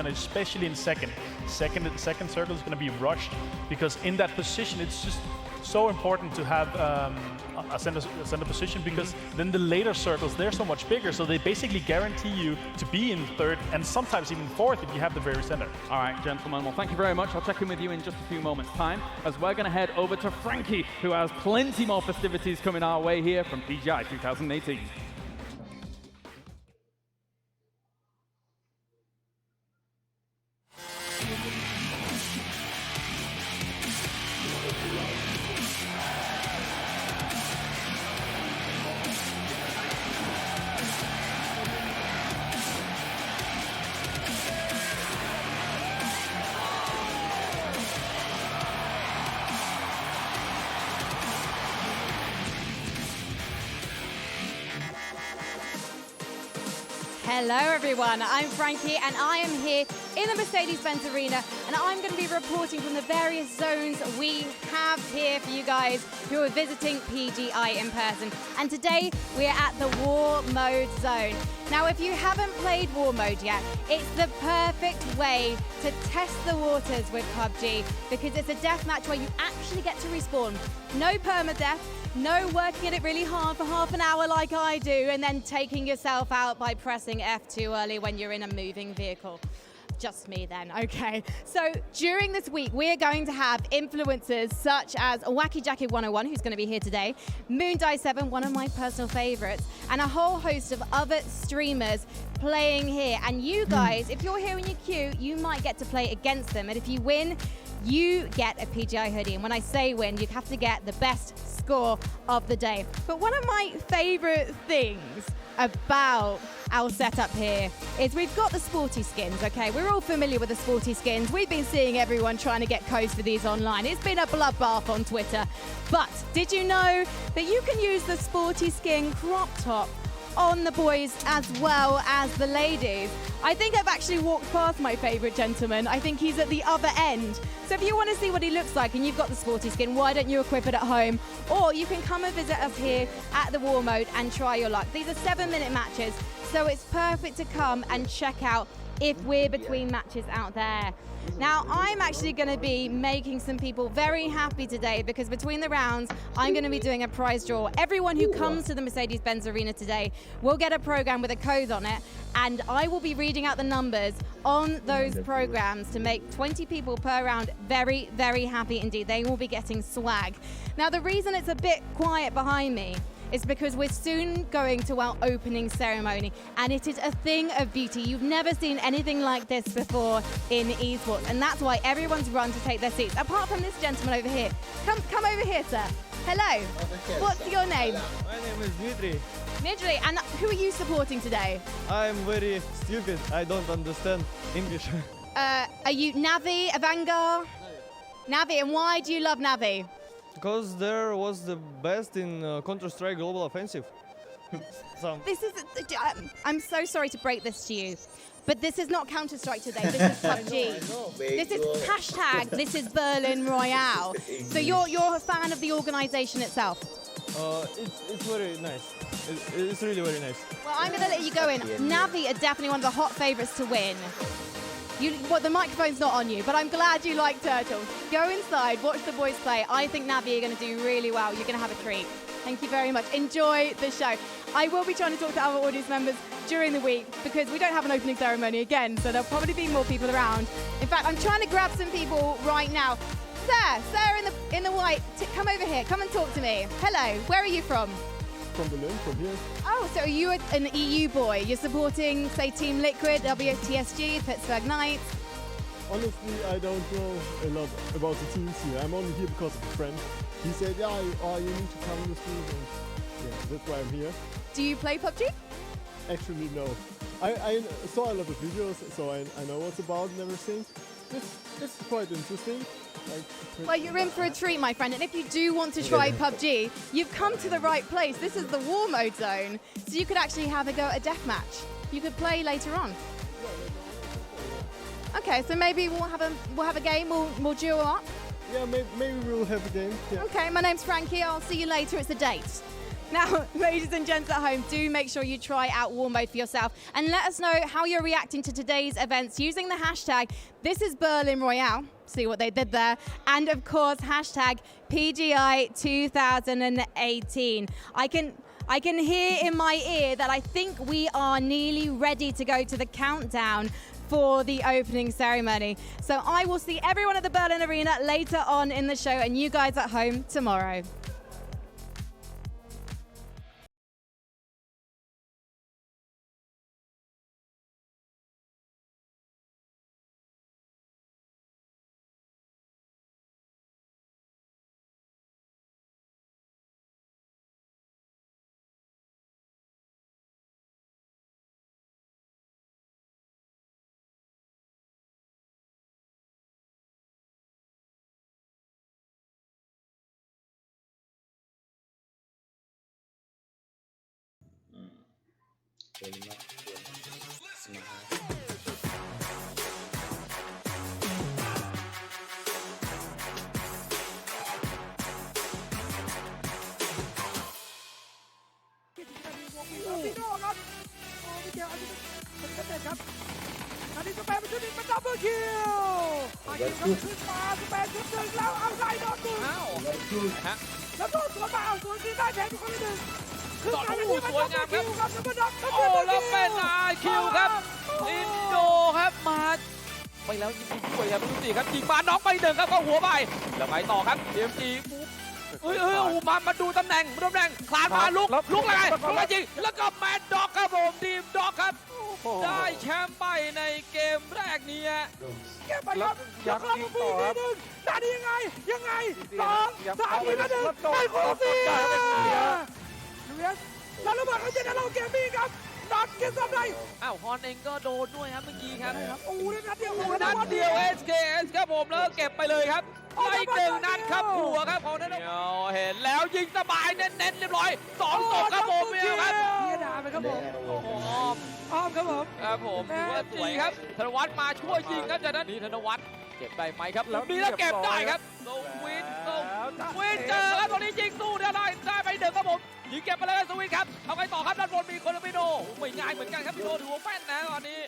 especially in second. Second circle is going to be rushed, because in that position, it's just so important to have a center position, because then the later circles, they're so much bigger, so they basically guarantee you to be in third and sometimes even fourth if you have the very center. All right, gentlemen, well, thank you very much. I'll check in with you in just a few moments' time, as we're going to head over to Frankie, who has plenty more festivities coming our way here from PGI 2018. Hello everyone, I'm Frankie and I am here in the Mercedes-Benz Arena, and I'm going to be reporting from the various zones we have here for you guys who are visiting PGI in person. And today we are at the War Mode zone. Now if you haven't played War Mode yet, it's the perfect way to test the waters with PUBG, because it's a deathmatch where you actually get to respawn. No permadeath, no working at it really hard for half an hour like I do, and then taking yourself out by pressing F too early when you're in a moving vehicle. Just me then, okay. So during this week, we're going to have influencers such as Wacky Jackie 101, who's going to be here today, Moondie7, one of my personal favorites, and a whole host of other streamers playing here. And you guys, if you're here in your queue, you might get to play against them. And if you win, you get a PGI hoodie. And when I say win, you have to get the best score of the day. But one of my favorite things about our setup here is we've got the sporty skins, okay? We're all familiar with the sporty skins. We've been seeing everyone trying to get codes for these online. It's been a bloodbath on Twitter. But did you know that you can use the sporty skin crop top on the boys as well as the ladies? I think I've actually walked past my favorite gentleman. I think he's at the other end. So if you want to see what he looks like and you've got the sporty skin, why don't you equip it at home? Or you can come and visit us here at the War Mode and try your luck. These are 7-minute matches, so it's perfect to come and check out if we're between matches out there. Now, I'm actually going to be making some people very happy today, because between the rounds, I'm going to be doing a prize draw. Everyone who comes to the Mercedes-Benz Arena today will get a program with a code on it, and I will be reading out the numbers on those programs to make 20 people per round very, very happy indeed. They will be getting swag. Now, the reason it's a bit quiet behind me is because we're soon going to our opening ceremony, and it is a thing of beauty. You've never seen anything like this before in esports, and that's why everyone's run to take their seats, apart from this gentleman over here. Come over here, sir. Hello. What's your name? My name is Dmitry. Dmitry, and who are you supporting today? I'm very stupid. I don't understand English. Are you Navi, Avangar? Navi, and why do you love Navi? Because there was the best in Counter-Strike Global Offensive. This is, I'm so sorry to break this to you, but this is not Counter-Strike today, this is PUBG. I know. This is hashtag, this is Berlin Royale. So you're a fan of the organization itself? It's very nice. It's really very nice. Well, I'm going to let you go in. Navi are definitely one of the hot favorites to win. The microphone's not on you, but I'm glad you like turtles. Go inside, watch the boys play. I think Navi are going to do really well. You're going to have a treat. Thank you very much. Enjoy the show. I will be trying to talk to our audience members during the week, because we don't have an opening ceremony again, so there'll probably be more people around. In fact, I'm trying to grab some people right now. Sir in the white, come over here. Come and talk to me. Hello, where are you from? From Berlin, from here. Oh, so are you an EU boy? You're supporting, say, Team Liquid, WTSG, Pittsburgh Knights? Honestly, I don't know a lot about the teams here. I'm only here because of a friend. He said, yeah, you need to come with me, and yeah, that's why I'm here. Do you play PUBG? Actually, no. I saw a lot of videos, so I know what's about and everything. It's quite interesting. Well, you're in for a treat, my friend, and if you do want to try PUBG, you've come to the right place. This is the War Mode zone, so you could actually have a go at a deathmatch. You could play later on. Okay, so maybe we'll have a game. We'll duo up. Yeah, maybe we'll have a game. Yeah. Okay, my name's Frankie. I'll see you later. It's a date. Now, ladies and gents at home, do make sure you try out War Mode for yourself and let us know how you're reacting to today's events using the hashtag This is Berlin Royale. See what they did there. And of course, hashtag PGI 2018. I can hear in my ear that I think we are nearly ready to go to the countdown for the opening ceremony. So I will see everyone at the Berlin Arena later on in the show and you guys at home tomorrow.ต่อลูกสวยงามครับโอ้แล้วเป็นคิวครับอินโดครับมาไปแล้วยิงด้วยครับดูสิครับยิงมาน็อกไปหนึ่งครับก็หัวไปแล้วไปต่อครับเอ็มจีโอ้มาดูตำแหน่งคลานมาลุกอะไรมายิงแล้วก็แมนด็อกครับผมทีมด็อกครับได้แชมป์ไปในเกมแรกนี้เก็บไปครับยักษ์ยิงต่อครับนาทียังไง2 3ทีละหนึ่งไปโคซี่แล้วระเบิดเขาจะได้เราเกมมิ่งครับน็อตเกมซ้ำไรฮอนเองก็โดนด้วยครับเมื่อกี้ครับโอ้นัดเดียวSKS ครับผมแล้วเก็บไปเลยครับไม่หนึ่งนัดครับหัวครับของนั้นเห็นแล้วยิงสบายเน้นเรียบร้อย2 ตกครับผมเนี่ยครับเฮียดาไปครับผมอ้อมครับผมถือว่าสวยครับธนวัฒน์มาช่วยยิงครับจากนั้นนี้ธนวัฒน์เก็บได้ไหมครับแล้วนี่แล้วเก็บได้ครับวินเจอครับตอนนี้ยิงสู้ได้ไปหนึ่งครับผมยิงเก็บไปเลยครับสวินครับเอาไปต่อครับด้านบนมีโคโลปิโนไม่ง่ายเหมือนกันครับพี่โนถือว่าแม่นนะตอนนี้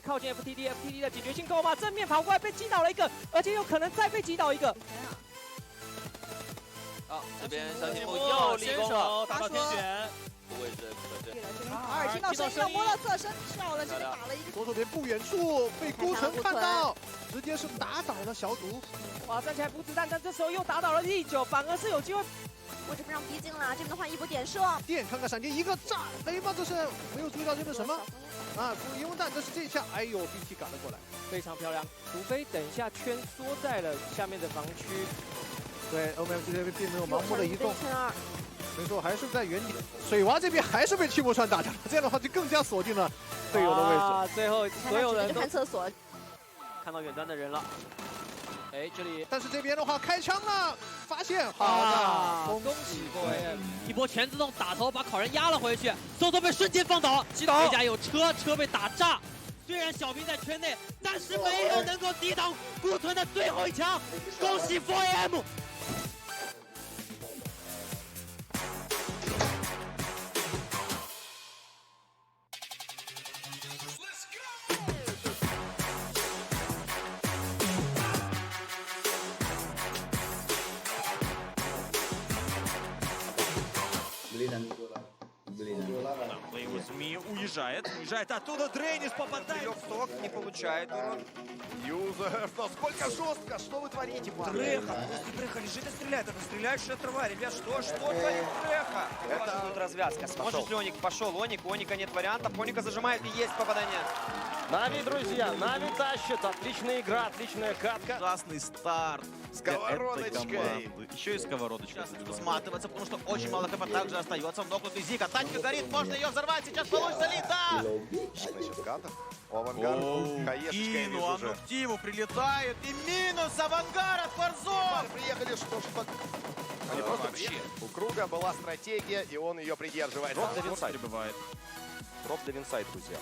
靠近 FTD 的解决性够吗？正面跑过来被击倒了一个，而且有可能再被击倒一个。这边小题目又立功了，打到天选。位置可见。耳听到声音了，摸到侧身跳了，这边打了一个。左手边不远处被孤城看到，直接是打倒了小组。哇，站起来补子弹，但这时候又打倒了E9，反而是有机会。我这边让逼近了，这边的话一波点射。电看看闪电一个炸雷吗？这是没有注意到这个什么烟雾弹，但是这一下，哎呦 ，BT 赶了过来，非常漂亮。除非等一下圈缩在了下面的防区。对 ，OMM 这边并没有盲目的移动。没错，还是在原地。水娃这边还是被驱魔川打掉了，这样的话就更加锁定了队友的位置。最后所有人都看厕所，看到远端的人了。哎，这里，但是这边的话开枪了，发现，好的，恭喜各位！一波全自动打头，把烤人压了回去，搜被瞬间放倒，击倒。这家有车被打炸，虽然小兵在圈内，但是没有能够抵挡顾屯的最后一枪，恭喜 4AM！Его СМИ уезжает оттуда, Дрейнис попадает. Сток не получает урон. Юзер, насколько жестко, что вы творите, Дреха, Дреха лежит и стреляет, это стреляющая трава, ребят, что творит Дреха? Это будет развязка, сможет ли Оник? Пошел Оник, у Оника нет вариантов, Оника зажимает и есть попадание. Нави, друзья, Нави тащит, отличная игра, отличная катка. Ужасный старт. Сковородочкой. Еще и сковородочкой. Сейчас сматываться, потому что очень мало хп также остается. Нокнутый Зика, тачка горит, можно ее взорвать, сейчас получится ли? Да! Насчет катов. У Авангарда хаешечка я вижу уже. к Тиму прилетает. И минус Авангард от Форзов. Приехали, что ж под... Они просто вообще. У Круга была стратегия, и он ее придерживает. Дроп для винсайд прибывает. Дроп для винсайд, друзья.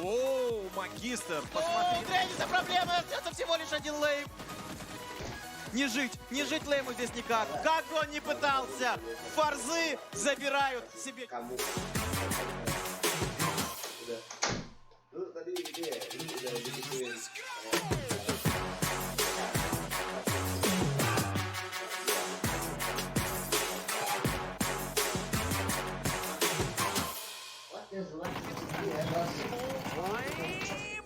Оу, Магистр, посмотри. У Трениса проблемы, это всего лишь один лейм. Не жить лейму здесь никак. Как бы он ни пытался, форзы забирают себе.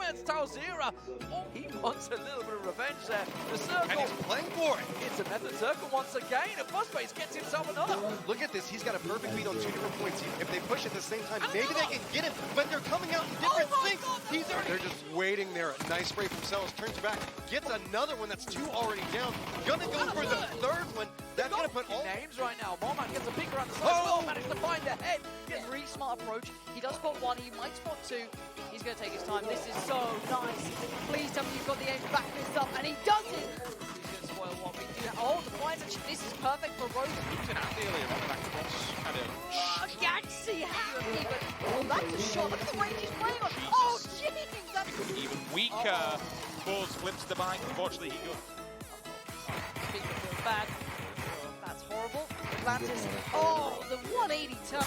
It's Talzira. Oh, he wants a little bit of revenge there. The circle. And he's playing for it. It's a method circle once again. And Fuzzbase gets himself another. Look at this. He's got a perfect beat on 2 different points. If they push at the same time, maybe they can get him. But they're coming out in different things. He's already... They're just waiting there. Nice spray from Sellers. Turns back. Gets another one. That's 2 already down. Gonna go for the third one. That's gonna put all names right now. Morman gets a pick around the side. Oh, managed to find the head. Gets really smart approach. He does spot 1. He might spot 2. He's going to take his time. This is so nice. Please tell me you've got the aim to back this up, and he does it. He's going to spoil what we do. Oh, the flies actually. This is perfect for Rosie. Gaxi happy, but oh, that's a shot. Look at the range he's playing on. Oh, jeez, that's even weaker. Balls flips the bank. Unfortunately, he goes. Feels bad. That's horrible. Atlantis. Oh, the 180 turn.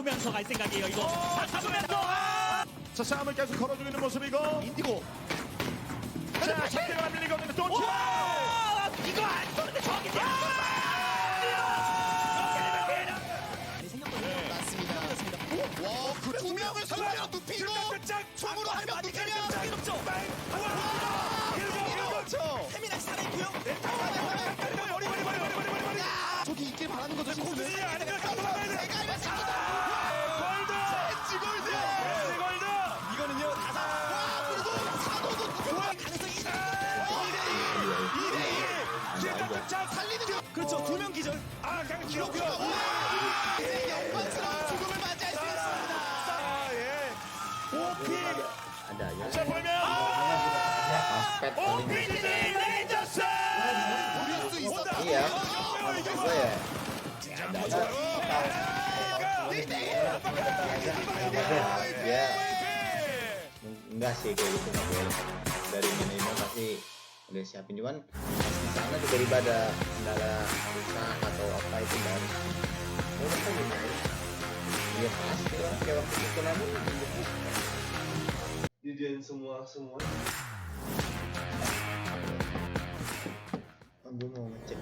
잡으면서 갈 생각이에요 이거. 잡으면서. 자, 싸움을 계속 걸어주고 있는 모습이고 인디고. 자, 잡기가 밀리고 있는 또. 이거 안 쏘는데 저기. 와, 그 2명을 살려 눕히고 총으로 한 명 눕히면 그렇죠. 태민아 살아있고요. 저기 있길 바라는 거죠. 고수진이 아니면 가져가야 돼. 이거는요. 그리고 사도도 가능성이 2대2. 잘 살리는 중. 그렇죠. 2명 기절. 아, 그냥 기록이요. 영광스러운 죽음을 맞이할 수 있습니다. 예. 오피. 자, 보면. 오피 레이저스. 우릴 수 있어. Iya, maksud gue ya ya enggak sih kayak gitu, nggak boleh. Dari manajemen pasti udah siapin, cuman di sana tiba-tiba ada kendala rusak atau apa itu dan udah kan gitu ya pasti lah kayak waktu itu namun didiain semua gue mau ngecek.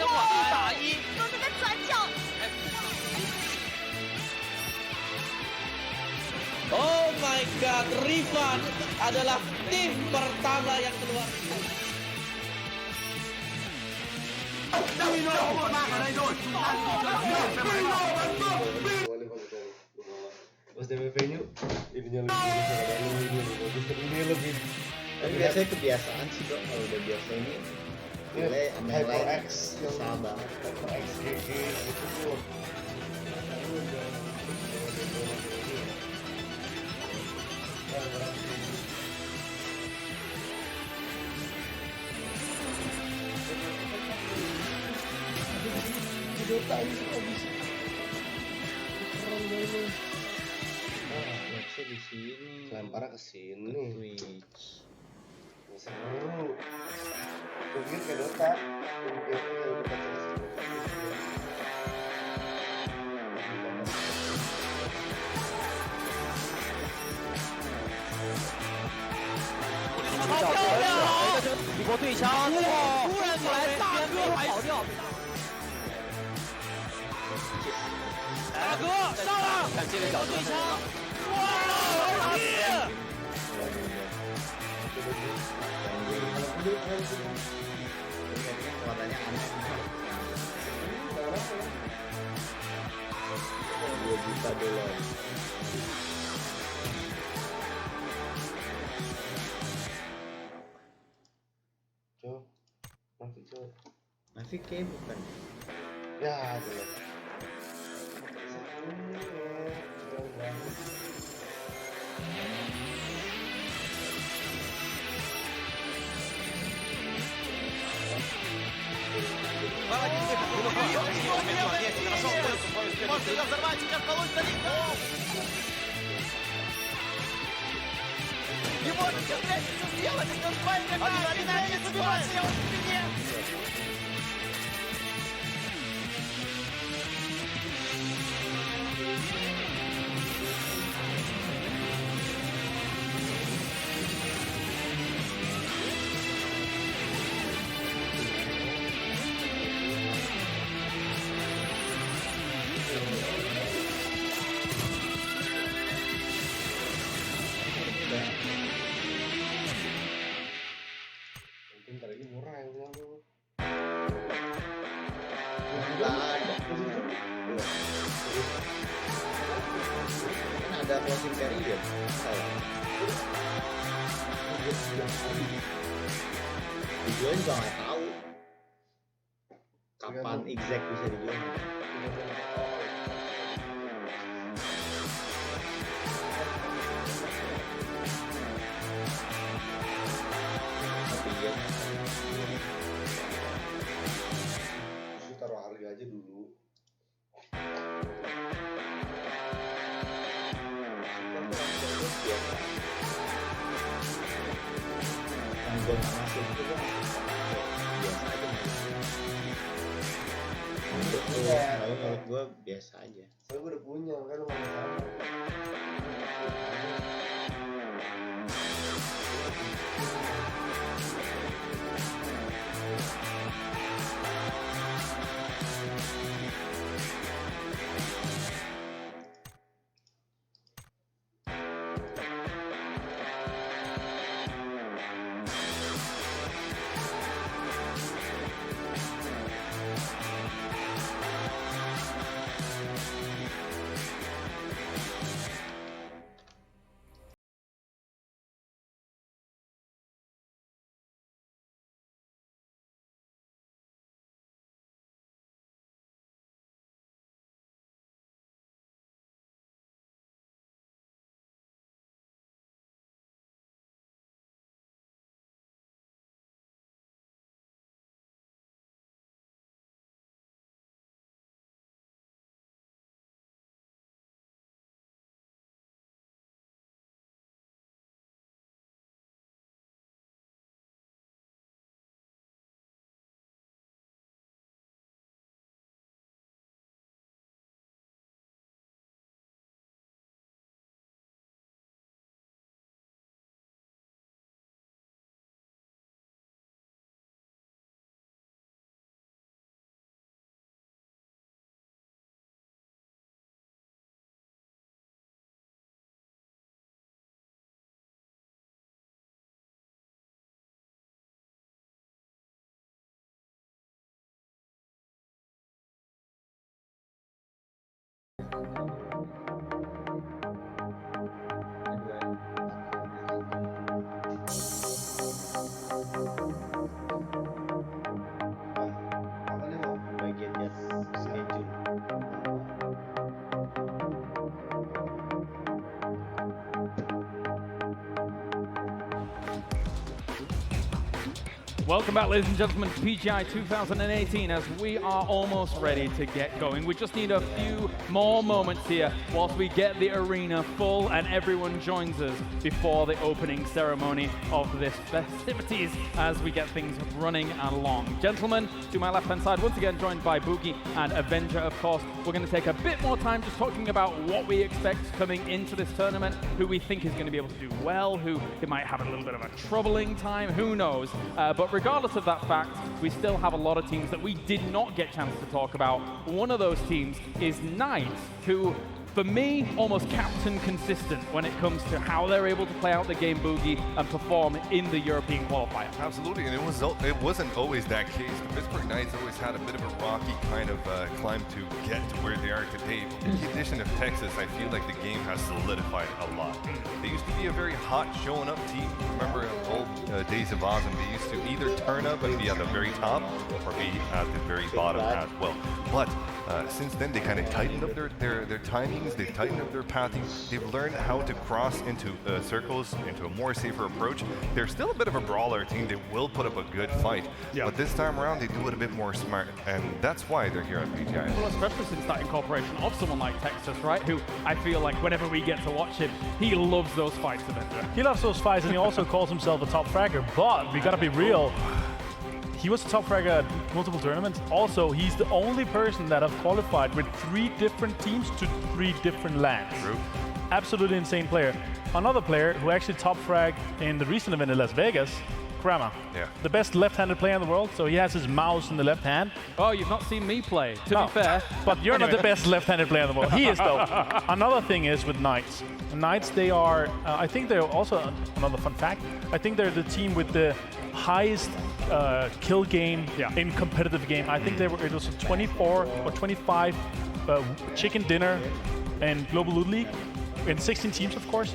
等会儿1打1，都在转角。 Oh my god, Rifan adalah tim pertama yang keluar. Pas DP venue, ininya lebih tapi biasanya kebiasaan sih dong kalau udah biasa ini nilai HyperX susah banget HyperX GG gitu tuh Dota ini kok bisa keren banget. Refleksnya di sini. Lemparnya ke sini. Twitch. Seru. Mungkin ke Dota. Mungkin ke Dota一波对枪，哇！突然来大哥跑掉。 大哥上了，看这个角度对枪，哇，老弟！Masih kayak bukan. Ya, belum. Может ее взорвать, сейчас получится не может сейчас что сделать, это спальня, один забивает его в спине. Ada closing period salah dijual juga nggak tahu kapan exact bisa dijual. Tapi ya taruh harga aja dulu. Yang gue nggak ngasih itu gue biasa aja menurut gue biasa aja. Soalnya gue udah punya kan lo nggak sama. Welcome back, ladies and gentlemen, to PGI 2018 as we are almost ready to get going. We just need a few more moments here whilst we get the arena full and everyone joins us before the opening ceremony of this festivities as we get things running along. Gentlemen, to my left-hand side, once again joined by Boogie and Avenger, of course. We're going to take a bit more time just talking about what we expect coming into this tournament, who we think is going to be able to do well, who it might have a little bit of a troubling time, who knows. But regardless of that fact, we still have a lot of teams that we did not get a chance to talk about. One of those teams is Knights, who, for me, almost captain consistent when it comes to how they're able to play out the game, Boogie, and perform in the European qualifier. Absolutely, and it wasn't always that case. The Pittsburgh Knights always had a bit of a rocky kind of climb to get to where they are today. But with the addition of Texas, I feel like the game has solidified a lot. They used to be a very hot showing up team. Remember old days of Oz, and they used to either turn up and be at the very top or be at the very bottom as well. But since then, they kind of tightened up their timings, they've tightened up their pathing, they've learned how to cross into circles, into a more safer approach. They're still a bit of a brawler team, they will put up a good fight, but this time around they do it a bit more smart, and that's why they're here at PGI. Well, especially since that incorporation of someone like Texas, right, who I feel like whenever we get to watch him, he loves those fights, Avenger. He loves those fights, and he also calls himself a top fragger, but we gotta be real. He was a top fragger at multiple tournaments. Also, he's the only person that have qualified with 3 different teams to 3 different lands. True. Absolutely insane player. Another player who actually top fragged in the recent event in Las Vegas, Kramer. Yeah. The best left-handed player in the world, so he has his mouse in the left hand. Oh, you've not seen me play, to be fair. But you're not the best left-handed player in the world. He is, though. Another thing is with Knights. Knights, they are, I think they're also, another fun fact, I think they're the team with the highest kill game in competitive game. I think it was 24 or 25 chicken dinner in Global Loot League. In 16 teams, of course.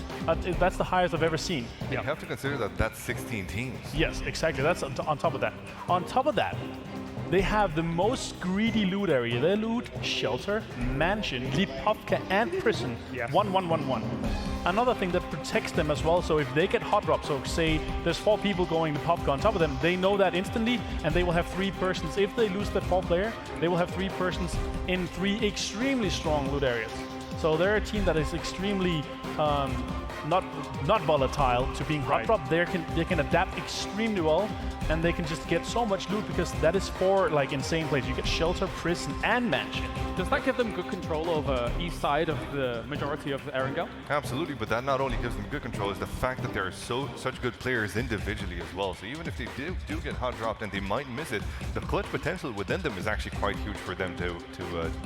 That's the highest I've ever seen. You have to consider that that's 16 teams. Yes, exactly. That's on top of that. On top of that, they have the most greedy loot area. They loot shelter, mansion, Lipovka, and prison. 1-1-1-1. Another thing that protects them as well, so if they get hot drop, so say there's 4 people going to Lipovka on top of them, they know that instantly, and they will have 3 persons. If they lose that 4th player, they will have 3 persons in 3 extremely strong loot areas. So they're a team that is extremely not volatile to being hot drop. They can adapt extremely well, and they can just get so much loot because that is 4 like insane plays. You get shelter, prison, and mansion. Does that give them good control over east side of the majority of Erangel? Absolutely, but that not only gives them good control, is the fact that they're such good players individually as well. So even if they do get hot dropped and they might miss it, the clutch potential within them is actually quite huge for them to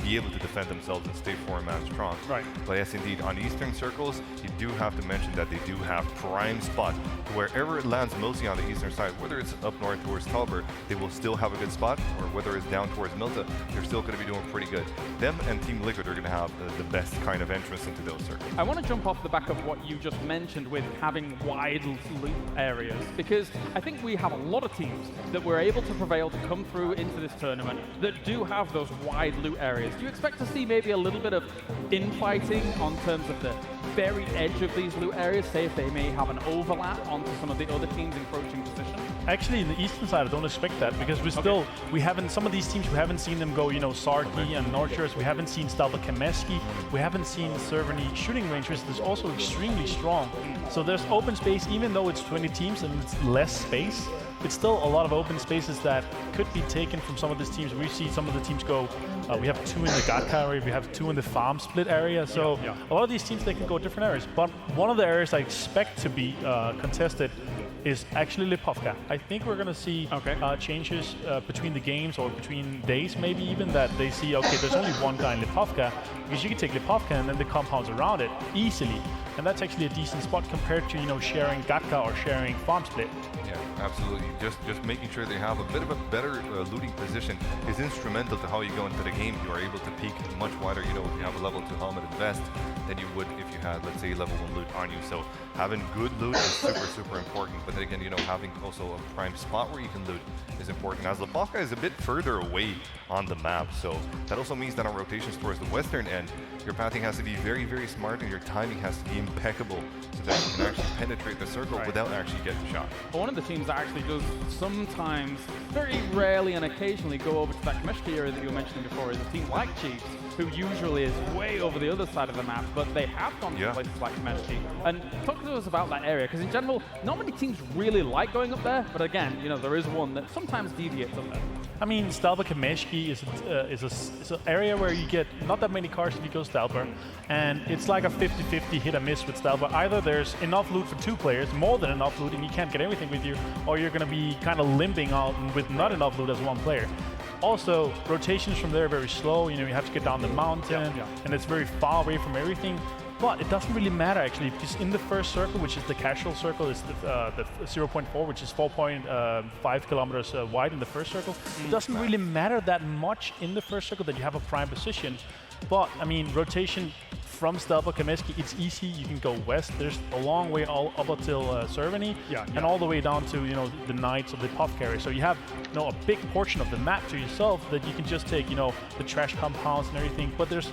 be able to defend themselves and stay 4-man strong. Right. But yes, indeed, on Eastern circles, you do have to mention that they do have prime spot. Wherever it lands mostly on the eastern side, whether it's up north towards Talbot, they will still have a good spot, or whether it's down towards Milta, they're still going to be doing pretty good. Them and Team Liquid are going to have the best kind of entrance into those circles. I want to jump off the back of what you just mentioned with having wide loot areas, because I think we have a lot of teams that were able to prevail to come through into this tournament that do have those wide loot areas. Do you expect to see maybe a little bit of infighting on terms of the very edge of these loot areas, say if they may have an overlap onto some of the other teams encroaching position? Actually, in the eastern side, I don't expect that because we haven't, some of these teams, we haven't seen them go, Sarki and Northshires. We haven't seen Stalba Kameski. We haven't seen Servany shooting range, which is also extremely strong. So there's open space, even though it's 20 teams and it's less space. It's still a lot of open spaces that could be taken from some of these teams. We see some of the teams go, we have 2 in the Gatka area, we have 2 in the farm split area. So a lot of these teams, they can go different areas. But one of the areas I expect to be contested is actually Lipovka. I think we're going to see changes between the games or between days, maybe even, that they see, okay, there's only one guy in Lipovka, because you can take Lipovka and then the compounds around it easily. And that's actually a decent spot compared to, you know, sharing Gatka or sharing Farm Split. Yeah, absolutely. Just making sure they have a bit of a better looting position is instrumental to how you go into the game. You are able to peek much wider, you know, if you have a level 2 helmet and vest than you would if you had, let's say, level 1 loot on you. So having good loot is super important. But then again, you know, having also a prime spot where you can loot is important. As Lipovka is a bit further away on the map, so that also means that on rotations towards the western end, your pathing has to be very smart and your timing has to be impeccable so that you can actually penetrate the circle without actually getting shot. But one of the teams that actually does sometimes, very rarely and occasionally go over to that Kameshki area that you were mentioning before is a team like Chiefs, who usually is way over the other side of the map, but they have gone to places like Kameshki. And talk to us about that area, because in general, not many teams really like going up there, but again, you know, there is one that sometimes deviates up there. I mean, Stalber Kameshki is an area where you get not that many cars if you go Stalber, and it's like a 50-50 hit or miss with Stalber. Either there's enough loot for 2 players, more than enough loot, and you can't get everything with you, or you're going to be kind of limping out with not enough loot as 1 player. Also, rotations from there are very slow. You know, you have to get down the mountain, and it's very far away from everything. But it doesn't really matter, actually, because in the first circle, which is the casual circle, is the 0.4, which is 4.5 kilometers wide in the first circle. It doesn't really matter that much in the first circle that you have a prime position. But, I mean, rotation from Stalber Kameshki, it's easy. You can go west. There's a long way all up until Cerveny, and all the way down to, you know, the Knights of the Puff Carrier. So you have, you know, a big portion of the map to yourself that you can just take, you know, the trash compounds and everything. But there's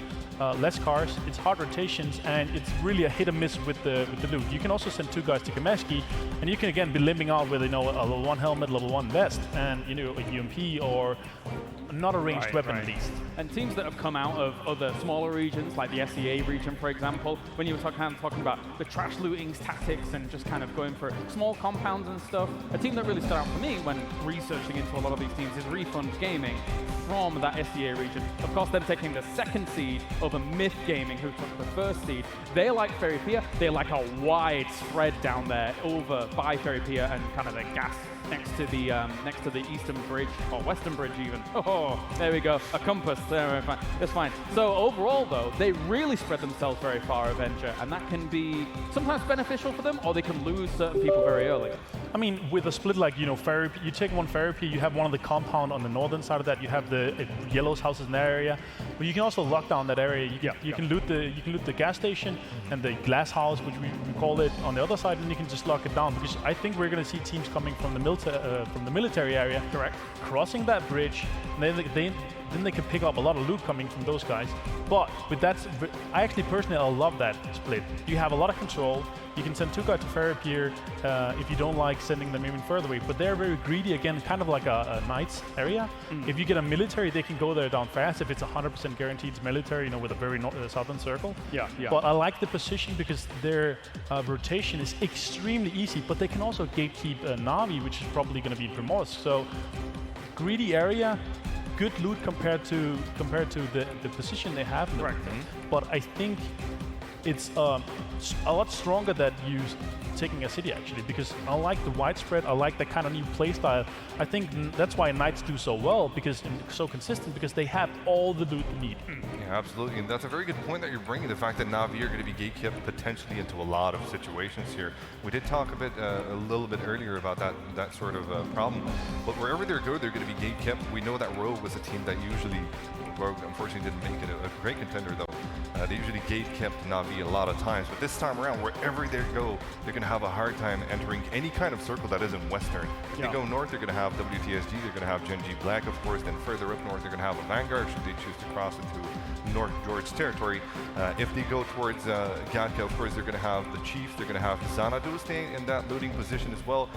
less cars, it's hard rotations, and it's really a hit or miss with the loot. You can also send 2 guys to Kameshki, and you can again be limping out with, you know, a level 1 helmet, level 1 vest, and, you know, a UMP or not a ranged weapon at least. And teams that have come out of other smaller regions, like the SEA region, for example, when you were talking about the trash looting tactics and just kind of going for small compounds and stuff, a team that really stood out for me when researching into a lot of these teams is Refund Gaming from that SEA region. Of course, them taking the 2nd seed over Myth Gaming, who took the 1st seed. They like Ferry Pier. They like a wide spread down there over by Ferry Pier and kind of the gas next to the eastern bridge, or western bridge even. Oh, there we go, a compass, there, fine. That's fine. So overall though, they really spread themselves very far, Avenger, and that can be sometimes beneficial for them, or they can lose certain people very early. I mean, with a split like, you know, Ferry, you take 1 Ferry Pier, you have one of the compound on the northern side of that, you have the Yellow's houses in that area, but you can also lock down that area. You can loot the gas station and the glass house, which we call it, on the other side, and you can just lock it down, because I think we're going to see teams coming from the military area, crossing that bridge, and then they can pick up a lot of loot coming from those guys. But with that, I actually personally I love that split. You have a lot of control. You can send 2 guys to Ferry Pier if you don't like sending them even further away. But they're very greedy, again, kind of like a Knights area. If you get a military, they can go there down fast if it's 100% guaranteed it's military, you know, with a very southern circle. But I like the position because their rotation is extremely easy, but they can also gatekeep Navi, which is probably going to be Primorsk. So greedy area, good loot compared to the position they have. But I think it's a lot stronger that you taking a city, actually, because I like the widespread, I like that kind of new playstyle. I think that's why Knights do so well, because so consistent, because they have all the loot they need. Yeah, absolutely, and that's a very good point that you're bringing, the fact that Navi are going to be gatekept potentially into a lot of situations here. We did talk a little bit earlier about that sort of problem, but wherever they go, they're going to be gatekept. We know that Rogue was a team that usually, Rogue unfortunately didn't make it a great contender though. They usually gate-kept Navi a lot of times, but this time around, wherever they go, they're going to have a hard time entering any kind of circle that isn't Western. If they go north, they're going to have WTSG, they're going to have Gen G Black, of course, then further up north, they're going to have a Vanguard, should they choose to cross into North George territory. If they go towards Gatka, of course, they're going to have the Chiefs, they're going to have Xanadu staying in that looting position as well.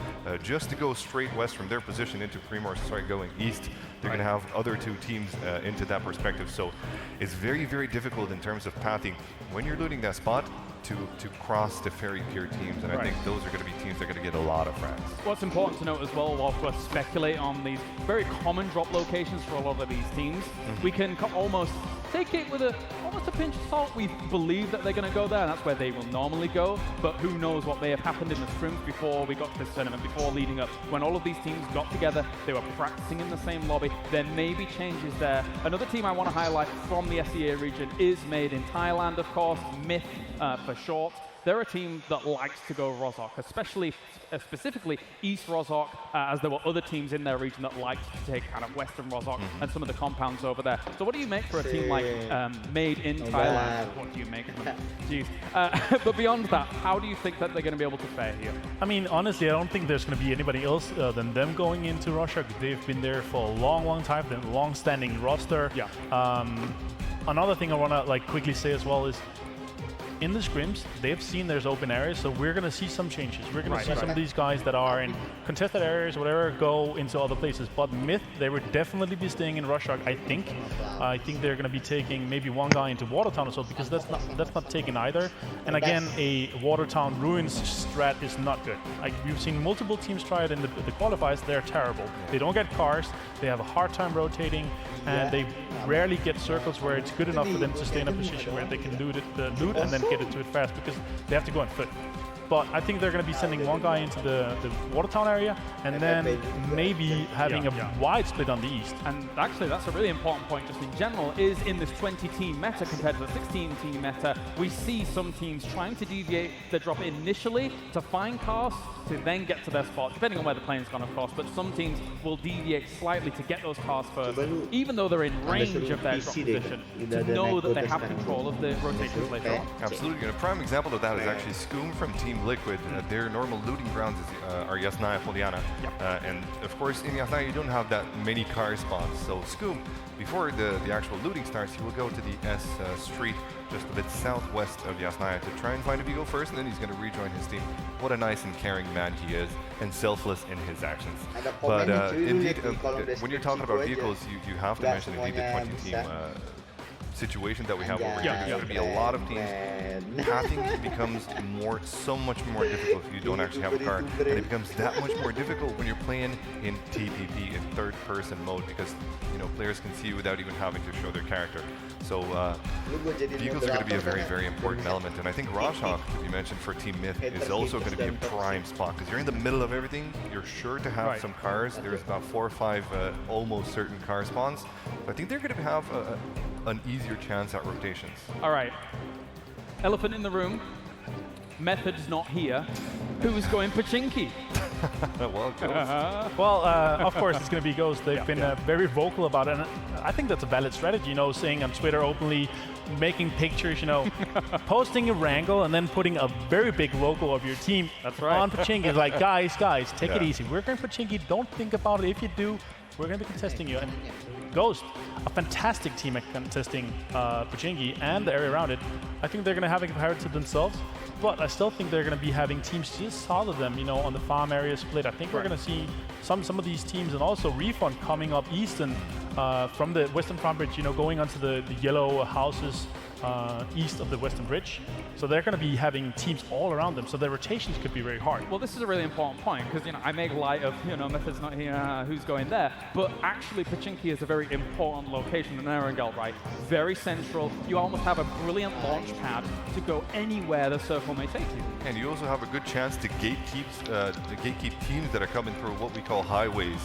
Just to go straight west from their position into Primorsk, going east, they're going to have other 2 teams into that perspective. So it's very, very difficult in terms of pathing when you're looting that spot to cross the Ferry Pier teams, and I think those are going to be teams that are going to get a lot of frags. What's important to note as well, whilst we speculate on these very common drop locations for a lot of these teams, we can almost take it with almost a pinch of salt. We believe that they're going to go there, and that's where they will normally go. But who knows what may have happened in the scrims before we got to this tournament, before leading up. When all of these teams got together, they were practicing in the same lobby. There may be changes there. Another team I want to highlight from the SEA region is made in Thailand, of course, Myth for short. They're a team that likes to go Rozhok, especially, specifically East Rozhok, as there were other teams in their region that liked to take kind of Western Rozhok and some of the compounds over there. So what do you make for a team like Made in Thailand? What do you make of them? Jeez. But beyond that, how do you think that they're going to be able to fare here? I mean, honestly, I don't think there's going to be anybody else than them going into Rozhok. They've been there for a long, long time. They're a long-standing roster. Yeah. Another thing I want to quickly say as well is, in the scrims, they've seen there's open areas, so we're going to see some changes. We're going to see some of these guys that are in contested areas, whatever, go into other places. But Myth, they would definitely be staying in Rozhok, I think. I think they're going to be taking maybe one guy into Watertown as well, because that's not taken either. And again, a Watertown Ruins strat is not good. We've seen multiple teams try it in the qualifiers. They're terrible. They don't get cars. They have a hard time rotating, and they rarely get circles where it's good enough for them to stay in a position where they can loot and then get into it fast, because they have to go on foot. But I think they're going to be sending one guy into the Watertown area, and then maybe having a wide split on the east. And actually, that's a really important point just in general, is in this 20-team meta compared to the 16-team meta, we see some teams trying to deviate their drop initially to find cars to then get to their spot, depending on where the plane's gone, of course, but some teams will deviate slightly to get those cars first, even though they're in range of their drop position, to know that they have control of the rotations later on. Absolutely, and a prime example of that is actually Scoom from Team Liquid. Their normal looting grounds are Yasnaya, Poliana, and of course in Yasnaya you don't have that many car spawns, so Scoom, before the actual looting starts, he will go to the S Street, just a bit southwest of Yasnaya, to try and find a vehicle first, and then he's going to rejoin his team. What a nice and caring man he is, and selfless in his actions. But indeed, when you're talking about vehicles, you have to mention indeed the 20-team situation that we have over here. There's going to be a lot of teams. Pathing becomes so much more difficult if you don't actually have a car, and it becomes that much more difficult when you're playing in TPP, in third-person mode, because players can see you without even having to show their character. So vehicles are going to be a very, very important element, and I think Rozhok, to be mentioned for Team Myth, is also going to be a prime spot, because you're in the middle of everything. You're sure to have some cars. There's about 4 or 5 almost certain car spawns. I think they're going to have an easier chance at rotations. All right. Elephant in the room. Method's not here. Who's going Pachinki? Well, Ghost. Of course, it's going to be Ghost. They've been very vocal about it, and I think that's a valid strategy, saying on Twitter openly, making pictures, posting a wrangle, and then putting a very big logo of your team on Pachinki. It's like, guys, take it easy. We're going Pachinki. Don't think about it. If you do, we're going to be contesting you. And Ghost, a fantastic team at contesting Pachinki and the area around it. I think they're going to have a comparative themselves, but I still think they're going to be having teams just south of them, on the farm area split. I think we're going to see some of these teams, and also Refund coming up eastern from the Western Farm Bridge, going onto the yellow houses east of the Western Bridge. So they're going to be having teams all around them, so their rotations could be very hard. Well, this is a really important point, because I make light of Method's not here, who's going there, but actually Pachinki is a very important location in Erangel, right? Very central. You almost have a brilliant launch pad to go anywhere the circle may take you. And you also have a good chance to gatekeep teams that are coming through what we call highways,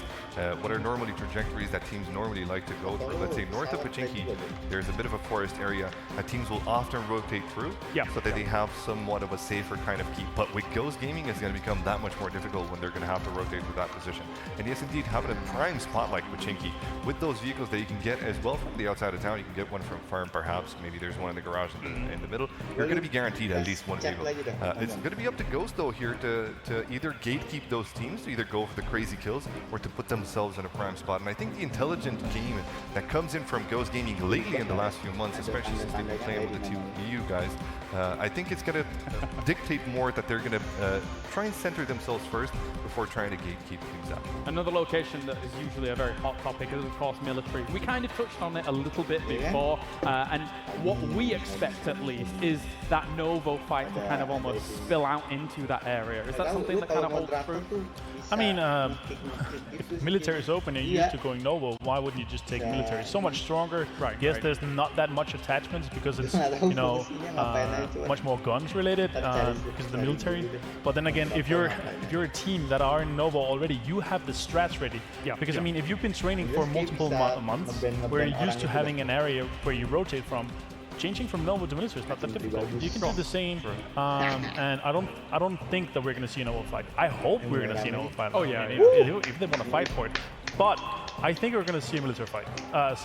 what are normally trajectories that teams normally like to go through. Let's say north of Pachinki, there's a bit of a forest area that teams will often rotate through, so that they have somewhat of a safer kind of keep. But with Ghost Gaming, it's going to become that much more difficult when they're going to have to rotate through that position. And yes, indeed, having a prime spot like Pachinki, with those vehicles that you can get as well from the outside of town, you can get one from farm perhaps, maybe there's one in the garage in the middle, you're going to be guaranteed at least one vehicle. It's going to be up to Ghost though here to either gatekeep those teams, to either go for the crazy kills, or to put themselves in a prime spot. And I think the intelligent game that comes in from Ghost Gaming lately in the last few months, especially since they've been playing with the two EU guys, I think it's going to dictate more that they're going to try and center themselves first before trying to gatekeep things out. Another location that is usually a very hot topic is, of course, military. We kind of touched on it a little bit before, and what we expect, at least, is that Novo fight to kind of almost spill out into that area. Is that something that kind of holds true? I mean, if military is open and you're used to going Novo, why wouldn't you just take military? So much stronger. Yes, there's not that much attachments because it's much more guns related because of the military. But then again, if you're a team that are in Nova already, you have the strats ready. Because I mean, if you've been training for multiple months, where you're used to having an area where you rotate from, changing from Nova to military is not that difficult. You can do the same, and I don't think that we're going to see a Nova fight. I hope we're going to see a Nova fight. Oh yeah, if they want to fight for it. But I think we're going to see a military fight, a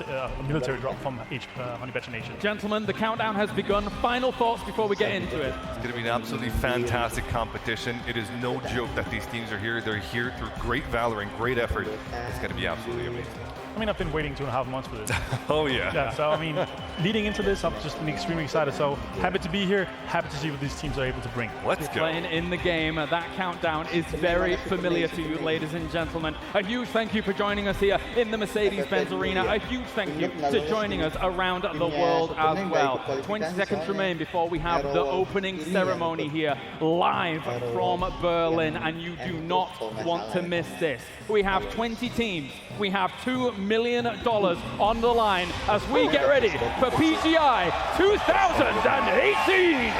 military drop from Honey Badger Nation. Gentlemen, the countdown has begun. Final thoughts before we get into it. It's going to be an absolutely fantastic competition. It is no joke that these teams are here. They're here through great valor and great effort. It's going to be absolutely amazing. I mean, I've been waiting 2.5 months for this. Oh yeah. Yeah. So I mean, leading into this, I've just been extremely excited. So happy to be here. Happy to see what these teams are able to bring. Let's go. Playing in the game. That countdown is very familiar to you, ladies and gentlemen. A huge thank you for joining us here in the Mercedes-Benz Arena. A huge thank you to joining us around the world as well. 20 seconds remain before we have the opening ceremony here live from Berlin, and you do not want to miss this. We have 20 teams. We have $2 million on the line as we get ready for PGI 2018.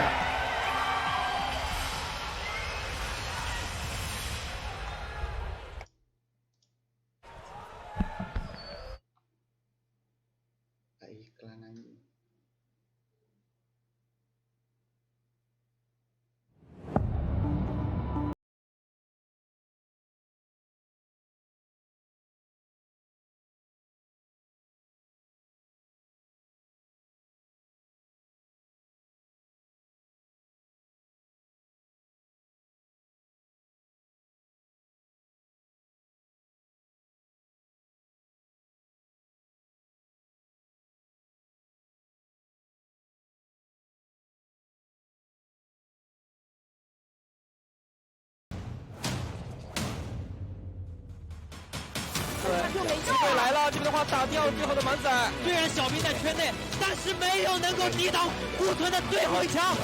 机会来了，这边的话打掉最后的满载。虽然小兵在圈内，但是没有能够抵挡顾屯的最后一枪。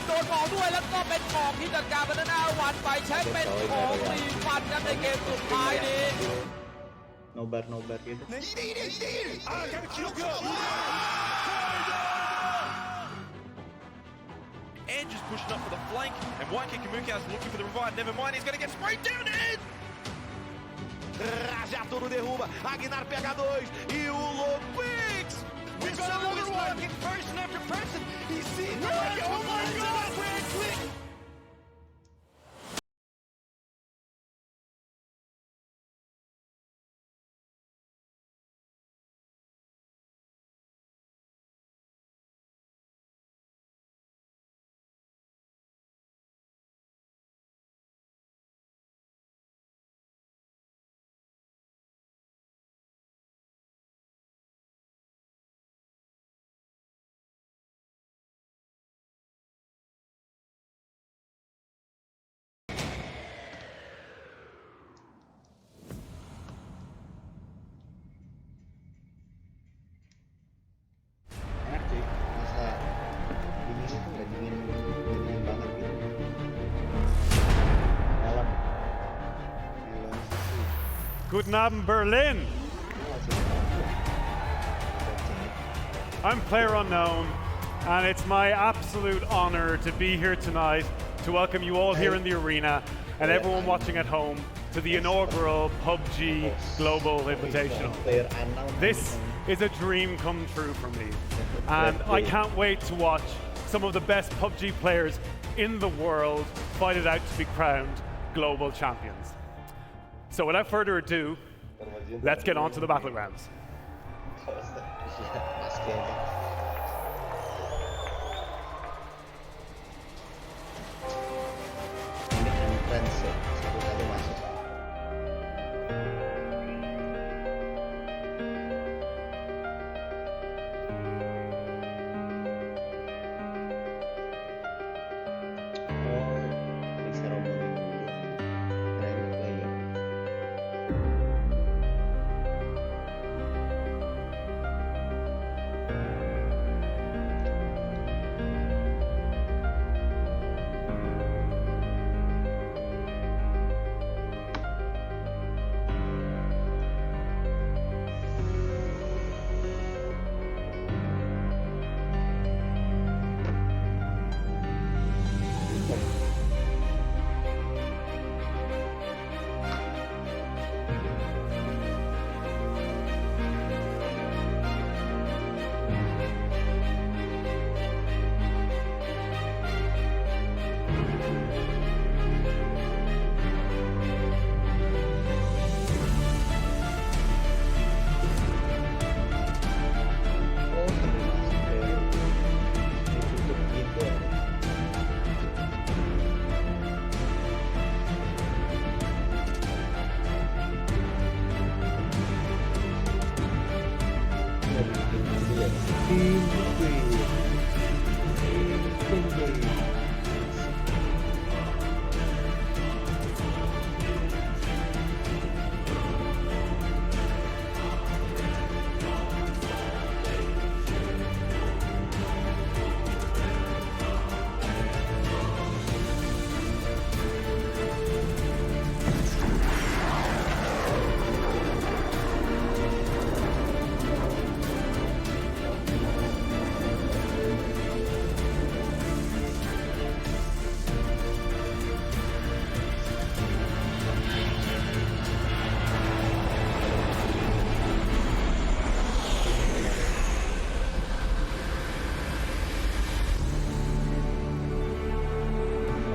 โดนบอกด้วยแล้วก็เป็นของที่จัดการบรรณาวันไปใช้เป็นของรีฟันครับในเกมสุดท้ายนี้ Nobar gitu. Andrew's pushing up for the flank, and White Kamuka's looking for the revive. Never mind, he's going to get sprayed down in. Rajatoro derruba, Agnar pega 2 e o Lopix! We've got another one! Person after person! He's seen the oh my god! Guten Abend, Berlin. I'm Player Unknown, and it's my absolute honor to be here tonight to welcome you all here in the arena and everyone watching at home to the inaugural PUBG Global Invitational. This is a dream come true for me, and I can't wait to watch some of the best PUBG players in the world fight it out to be crowned global champions. So without further ado, let's get on to the battlegrounds.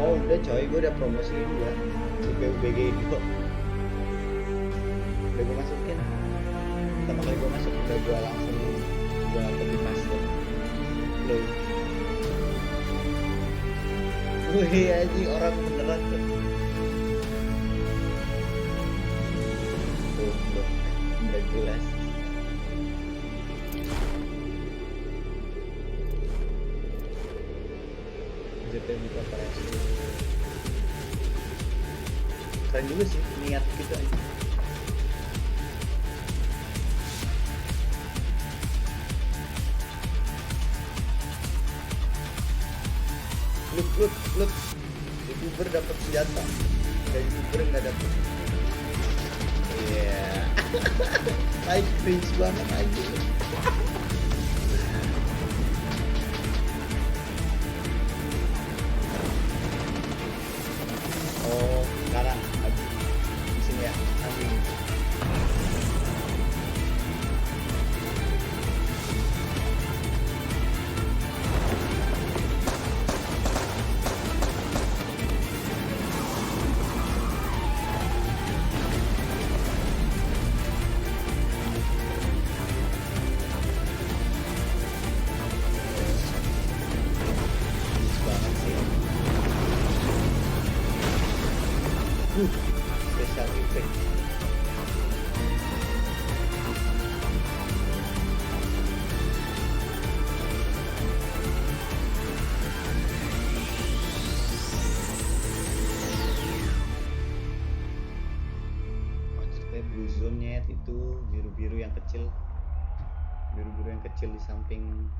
Oh udah coy, gue udah promosiin gue UBG itu. Udah gue masukin. Pertama kali gue masuk udah gue langsung gue copy paste. Loh. Wih aja orang beneran tuh. Tuh, udah jelas. Buka operasi. Keren juga sih niat gitu aja. Look, YouTuber dapat senjata dan YouTuber nggak dapat. Iya. Like cringe banget aja. Oh, sekarang di sini ya, nanti. Special effect. Maksudnya blue zone-nya itu biru-biru yang kecil. Biru-biru yang kecil di samping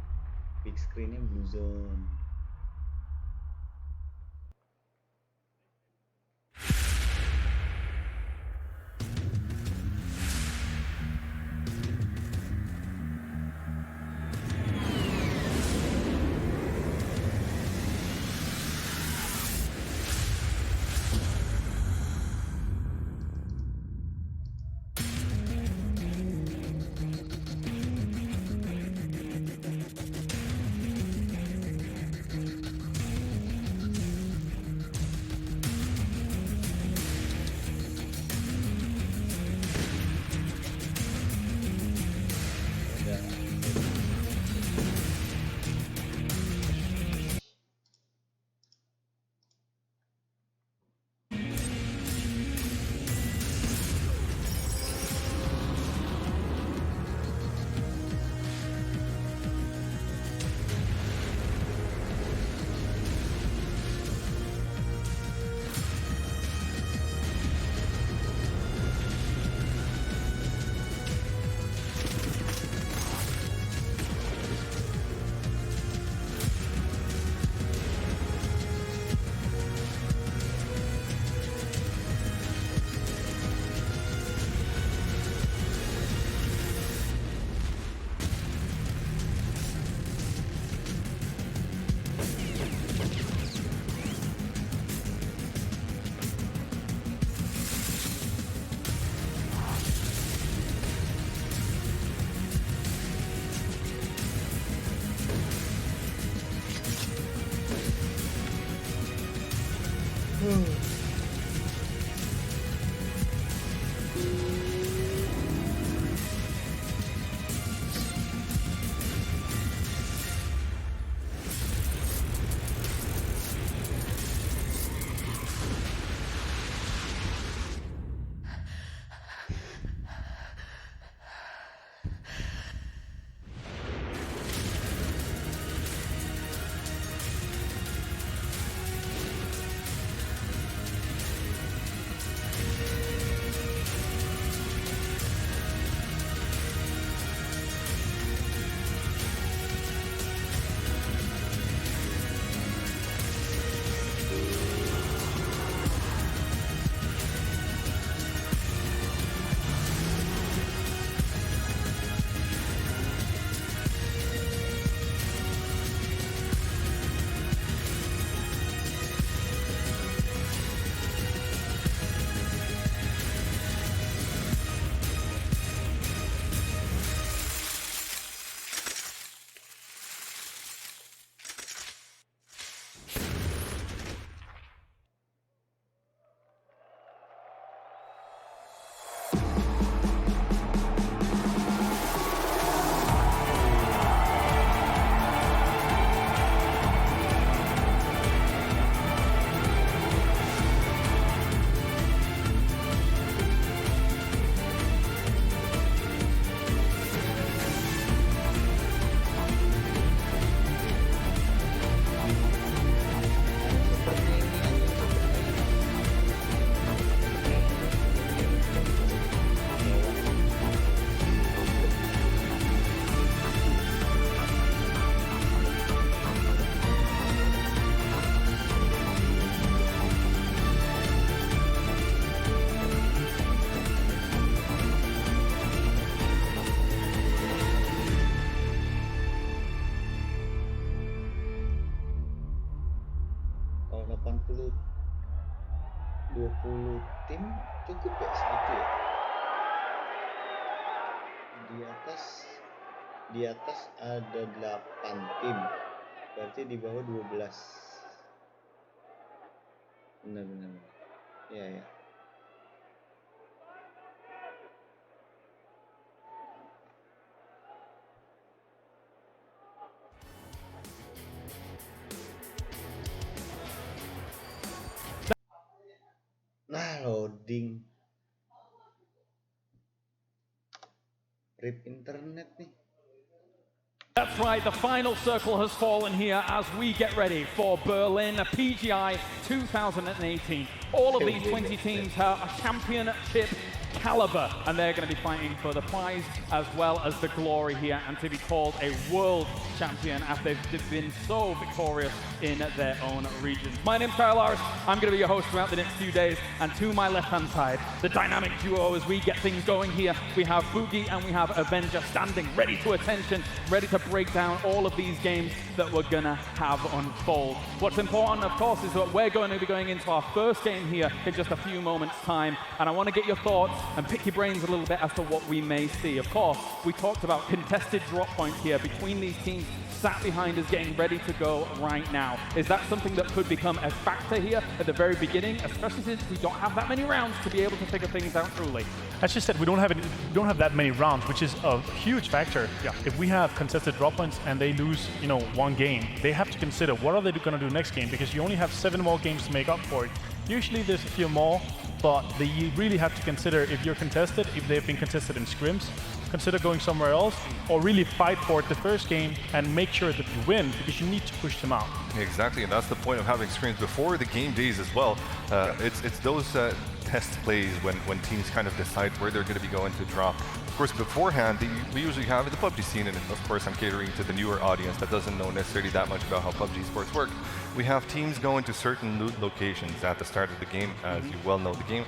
big screen-nya blue zone. 20 tim cukup ya segitu ya. Di atas ada 8 tim. Berarti di bawah 12. Benar. Ya. Nah, loading. Rip internet nih. That's right, the final circle has fallen here as we get ready for Berlin PGI 2018. All of these 20 teams have a championship caliber, and they're going to be fighting for the prize as well as the glory here and to be called a world champion after they've been so victorious in their own regions. My name's Kyle Lars. I'm going to be your host throughout the next few days, and to my left-hand side, the dynamic duo as we get things going here. We have Boogie and we have Avenger standing ready to attention, ready to break down all of these games that we're going to have unfold. What's important, of course, is that we're going to be going into our first game here in just a few moments' time, and I want to get your thoughts and pick your brains a little bit as to what we may see. Of course, we talked about contested drop points here between these teams sat behind us getting ready to go right now. Is that something that could become a factor here at the very beginning, especially since we don't have that many rounds to be able to figure things out truly? As you said, we don't have that many rounds, which is a huge factor. Yeah. If we have contested drop points and they lose, one game, they have to consider what are they going to do next game, because you only have 7 more games to make up for it. Usually there's a few more, but you really have to consider if you're contested, if they've been contested in scrims, consider going somewhere else, or really fight for it the first game and make sure that you win, because you need to push them out. Exactly, and that's the point of having scrims before the game days as well. It's those test plays when teams kind of decide where they're going to be going to drop. Of course, beforehand, we usually have the PUBG scene, and of course I'm catering to the newer audience that doesn't know necessarily that much about how PUBG sports work. We have teams going to certain loot locations at the start of the game, as you well know the game,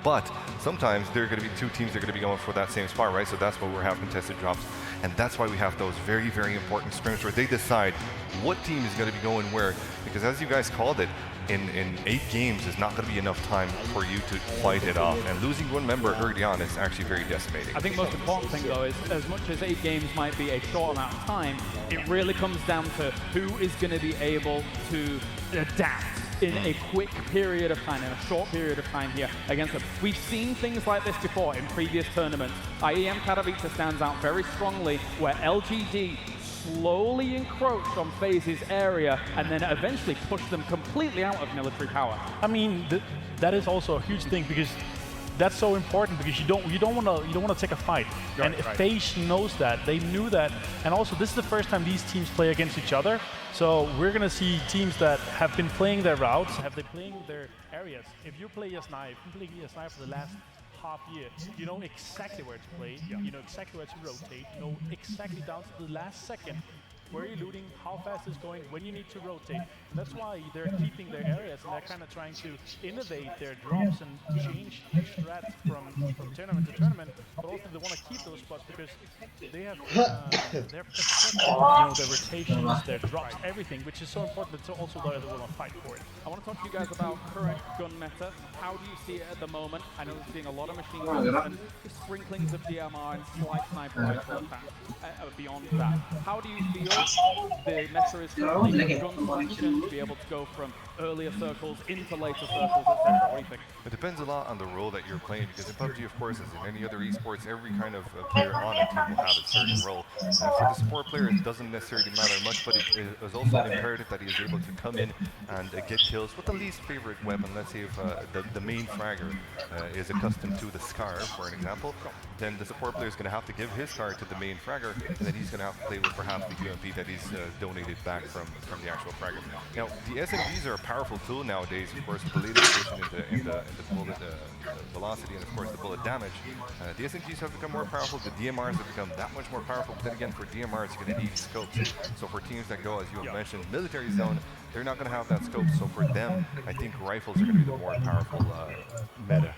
but sometimes there are going to be 2 teams that are going to be going for that same spot, right? So that's why we're having contested drops, and that's why we have those very, very important scrims where they decide what team is going to be going where, because as you guys called it, in 8 games is not going to be enough time for you to fight it off, and losing 1 member early on is actually very decimating. I think most important thing though is, as much as 8 games might be a short amount of time, it really comes down to who is going to be able to adapt in a quick period of time, in a short period of time here against them. We've seen things like this before in previous tournaments. IEM Katowice stands out very strongly, where LGD slowly encroached on FaZe's area and then eventually pushed them completely out of military power. I mean, that is also a huge thing, because that's so important, because you don't want to take a fight. Right, and if right. FaZe knows that, they knew that, and also this is the first time these teams play against each other. So we're gonna see teams that have been playing their routes, have they playing their areas. If you play ES9, for the last half year, you know exactly where to play, you know exactly where to rotate, you know exactly down to the last second where you're looting, how fast it's going, when you need to rotate. And that's why they're keeping their areas, and they're kind of trying to innovate their drops and change their strats from tournament to tournament, but also they want to keep those spots because they have their rotations, their drops, everything, which is so important. It's also they want to fight for it. I want to talk to you guys about current gun meta. How do you see it at the moment? I know we're seeing a lot of machine guns and sprinklings of DMR and slight sniper rifle attacks beyond that. How do you feel the meta is currently gun solution to be able to go from earlier circles into later circles, etc.? What do you think? It depends a lot on the role that you're playing, because in PUBG, of course, as in any other esports, every kind of player on a team will have a certain role. For the support player, it doesn't necessarily matter much, but it is also imperative that he is able to come in and get kills with the least favorite weapon. Let's say if the main fragger is accustomed to the Scar, for an example, then the support player is going to have to give his Scar to the main fragger, and then he's going to have to play with perhaps the UMP that he's donated back from the actual fragger. Now, the SMGs are a powerful tool nowadays, of course, with the latest addition in the bullet velocity and, of course, the bullet damage. The SMGs have become more powerful, the DMRs have become that much more powerful, but then again, for DMRs, you're going to need scopes. So for teams that go, as you have mentioned, military zone, they're not going to have that scope. So for them, I think rifles are going to be the more powerful meta.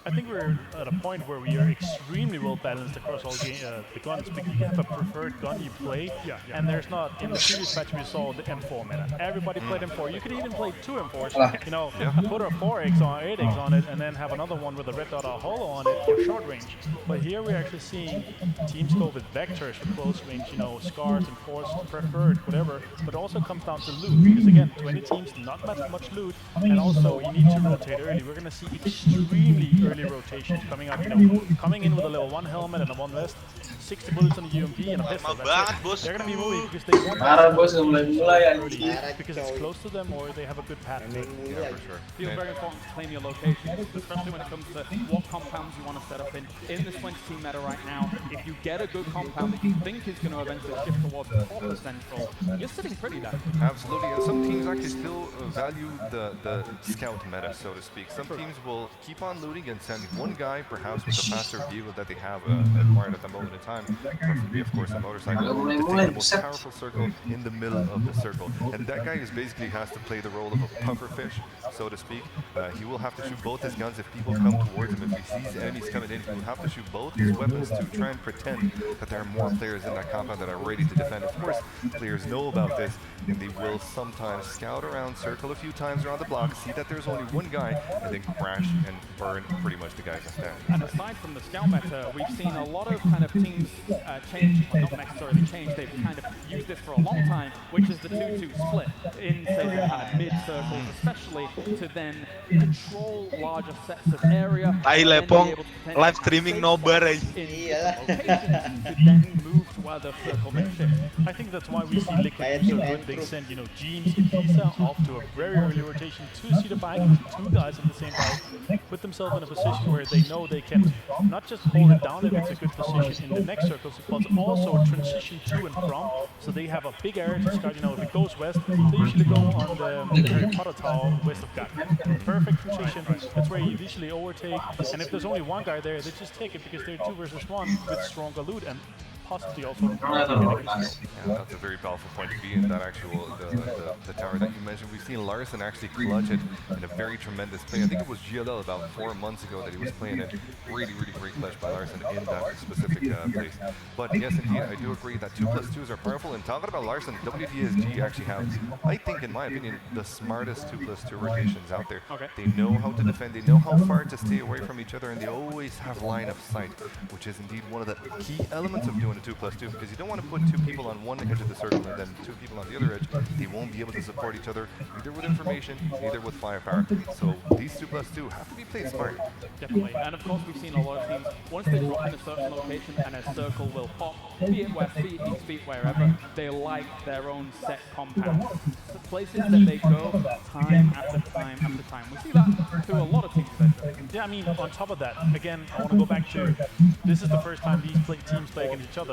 I think we're at a point where we are extremely well balanced across all the guns, because you have a preferred gun you play, and there's not, in the previous patch we saw the M4 meta. Everybody played M4. You could even play 2 M4s, you know, put a 4X on, 8X on it, and then have another one with a red dot or holo on it for short range. But here we're actually seeing teams go with vectors for close range, you know, scars and force, preferred, whatever. But it also comes down to loot, because again, 20 teams, not much loot, and also you need to rotate early. We're going to see extremely early rotations coming up, you know, coming in with a level 1 helmet and a 1 vest, 60 bullets on the UMP and a pistol. That's it. They're going to be moving because they want early, because it's close to them or they have a good path to it. Yeah, for sure. Feels very important to claim your location, especially when it comes to what compounds you want to set up in. In this 20-team meta right now, if you get a good compound that you think is going to eventually shift towards proper central, you're sitting pretty there. Absolutely, and some teams actually still value the scout meta, so to speak. Some teams will keep on looting and send one guy, perhaps with a faster vehicle that they have acquired at the moment in time, preferably of course a motorcycle, to take the most powerful circle in the middle of the circle. And that guy is basically has to play the role of a pufferfish, so to speak. He will have to shoot both his guns if people come towards him. If he sees enemies coming in, he will have to shoot both his weapons to try and pretend that there are more players in that compound that are ready to defend. Of course, players know about this, and they will sometimes scout around, circle a few times around the block, see that there's only one guy, and then crash and burn pretty much the guys that stand. And aside from the scout meta, we've seen a lot of kind of teams change, well, not necessarily change, they've kind of used this for a long time, which is the 2-2 split in, say, the kind of mid-circles, especially to then control larger sets of area. Tai Lepong live streaming Nobar aja. To then move to where the circle makes shift. I think that's why we see Liquid so good. They send, you know, Jeans and Pizza off to a very early rotation, 2-seater bike, 2 guys in the same bike, put themselves in a position where they know they can not just hold it down if it's a good position in the next circles, but also transition to and from, so they have a big area to scout. You know, if it goes west, they usually go on the Harry Potter Tower west of Gat. Perfect transition, that's where you usually overtake, and if there's only one guy there, they just take it because they're 2 versus 1 with stronger loot and possibly also. Yeah, that's a very powerful point to be in that actual the tower that you mentioned. We've seen Larson actually clutch it in a very tremendous play. I think it was GLL about 4 months ago that he was playing it. Really great clutch by Larson in that specific place. But yes, indeed, I do agree that 2+2s are powerful. And talking about Larson, WDSG actually have, I think, in my opinion, the smartest 2+2 rotations out there. Okay. They know how to defend, they know how far to stay away from each other, and they always have line of sight, which is indeed one of the key elements of doing a 2+2, because you don't want to put 2 people on one edge of the circle and then 2 people on the other edge. They won't be able to support each other, either with information, either with firepower. So these 2+2 have to be played smart. Definitely, and of course we've seen a lot of teams, once they drop in a certain location and a circle will pop, be it west, be it east, be it wherever, they like their own set compound. The places that they go, time after time after time. We see that through a lot of teams eventually. Yeah, I mean, on top of that, again, I want to go back to, this is the first time these teams play against each other.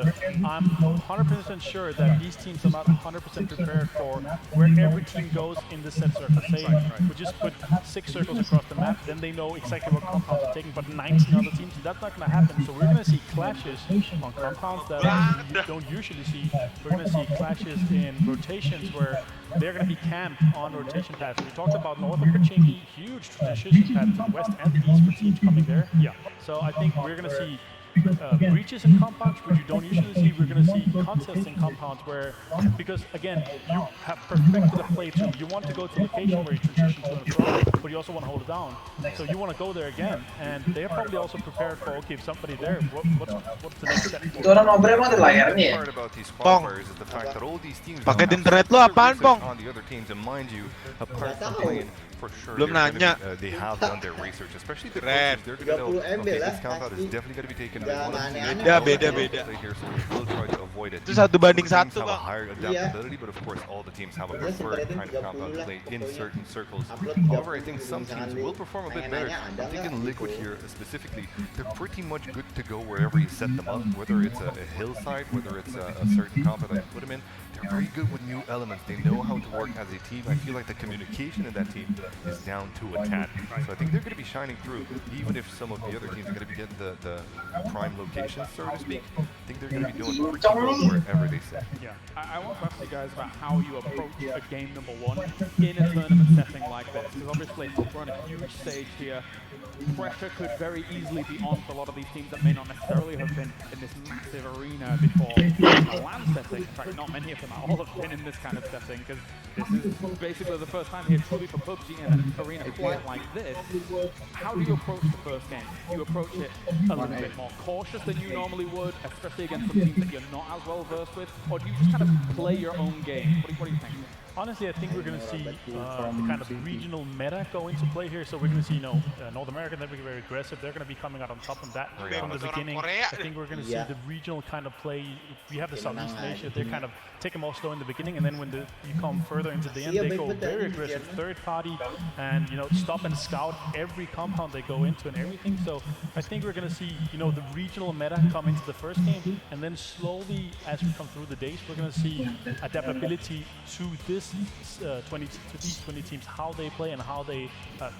I'm 100% sure that these teams are not 100% prepared for where every team goes in the set circle. Say, we just put 6 circles across the map, then they know exactly what compounds are taking, but 19 other teams, that's not going to happen. So we're going to see clashes on compounds that you don't usually see. We're going to see clashes in rotations where they're going to be camped on rotation paths. We talked about north of Pachinki, huge transition paths to the west and the east for teams coming there. Yeah. So I think we're going to see breaches in compounds, which you don't usually see. We're going to see contests in compounds where, because again, you have perfected a playthrough. You want to go to a location where you transition to and from, but you also want to hold it down. So you want to go there again, and they're probably also prepared for, okay, if somebody there, what's the next step? The part about these qualifiers is the fact that all these teams paket internet lu apaan, Pong? on the other teams, and mind you, apart from playing, for sure, Belum nanya. they have done their research, especially the coaches. They're going to know, okay, this compound is definitely going to be taken by one of the teams. Ya, beda-beda. Here, so we will try to avoid it. Itu 1-1, Some teams have a Bang. higher adaptability, but of course, all the teams have a preferred kind of compound to play in certain circles. However, I think some teams will perform a bit better. I'm thinking Liquid here specifically. They're pretty much good to go wherever you set them up, whether it's a hillside, whether it's a certain compound that you put them in. They're very good with new elements. They know how to work as a team. I feel like the communication in that team is down to a tad. So I think they're going to be shining through, even if some of the other teams are going to be getting the prime locations, so to speak. I think they're going to be doing pretty well wherever they sit. Yeah, I want to ask you guys about how you approach a game number one in a tournament setting like this, because obviously we're on a huge stage here. Pressure could very easily be on for a lot of these teams that may not necessarily have been in this massive arena before in a LAN setting. In fact, not many of them at all have been in this kind of setting, because this is basically the first time here truly for PUBG in an arena quite like this. How do you approach the first game? Do you approach it a little bit more cautious than you normally would, especially against some teams that you're not as well versed with, or do you just kind of play your own game? What do you think? Honestly, I think we're going to see the kind of regional meta go into play here. So we're going to see, North America, they're very aggressive. They're going to be coming out on top of that from the beginning. I think we're going to see the regional kind of play. We have the Southeast Asia. They kind of take them all slow in the beginning, and then when you come further into the end, they go very aggressive, third party, and stop and scout every compound they go into and everything. So I think we're going to see, the regional meta come into the first game, and then slowly, as we come through the days, we're going to see adaptability to these 20 teams, how they play and how they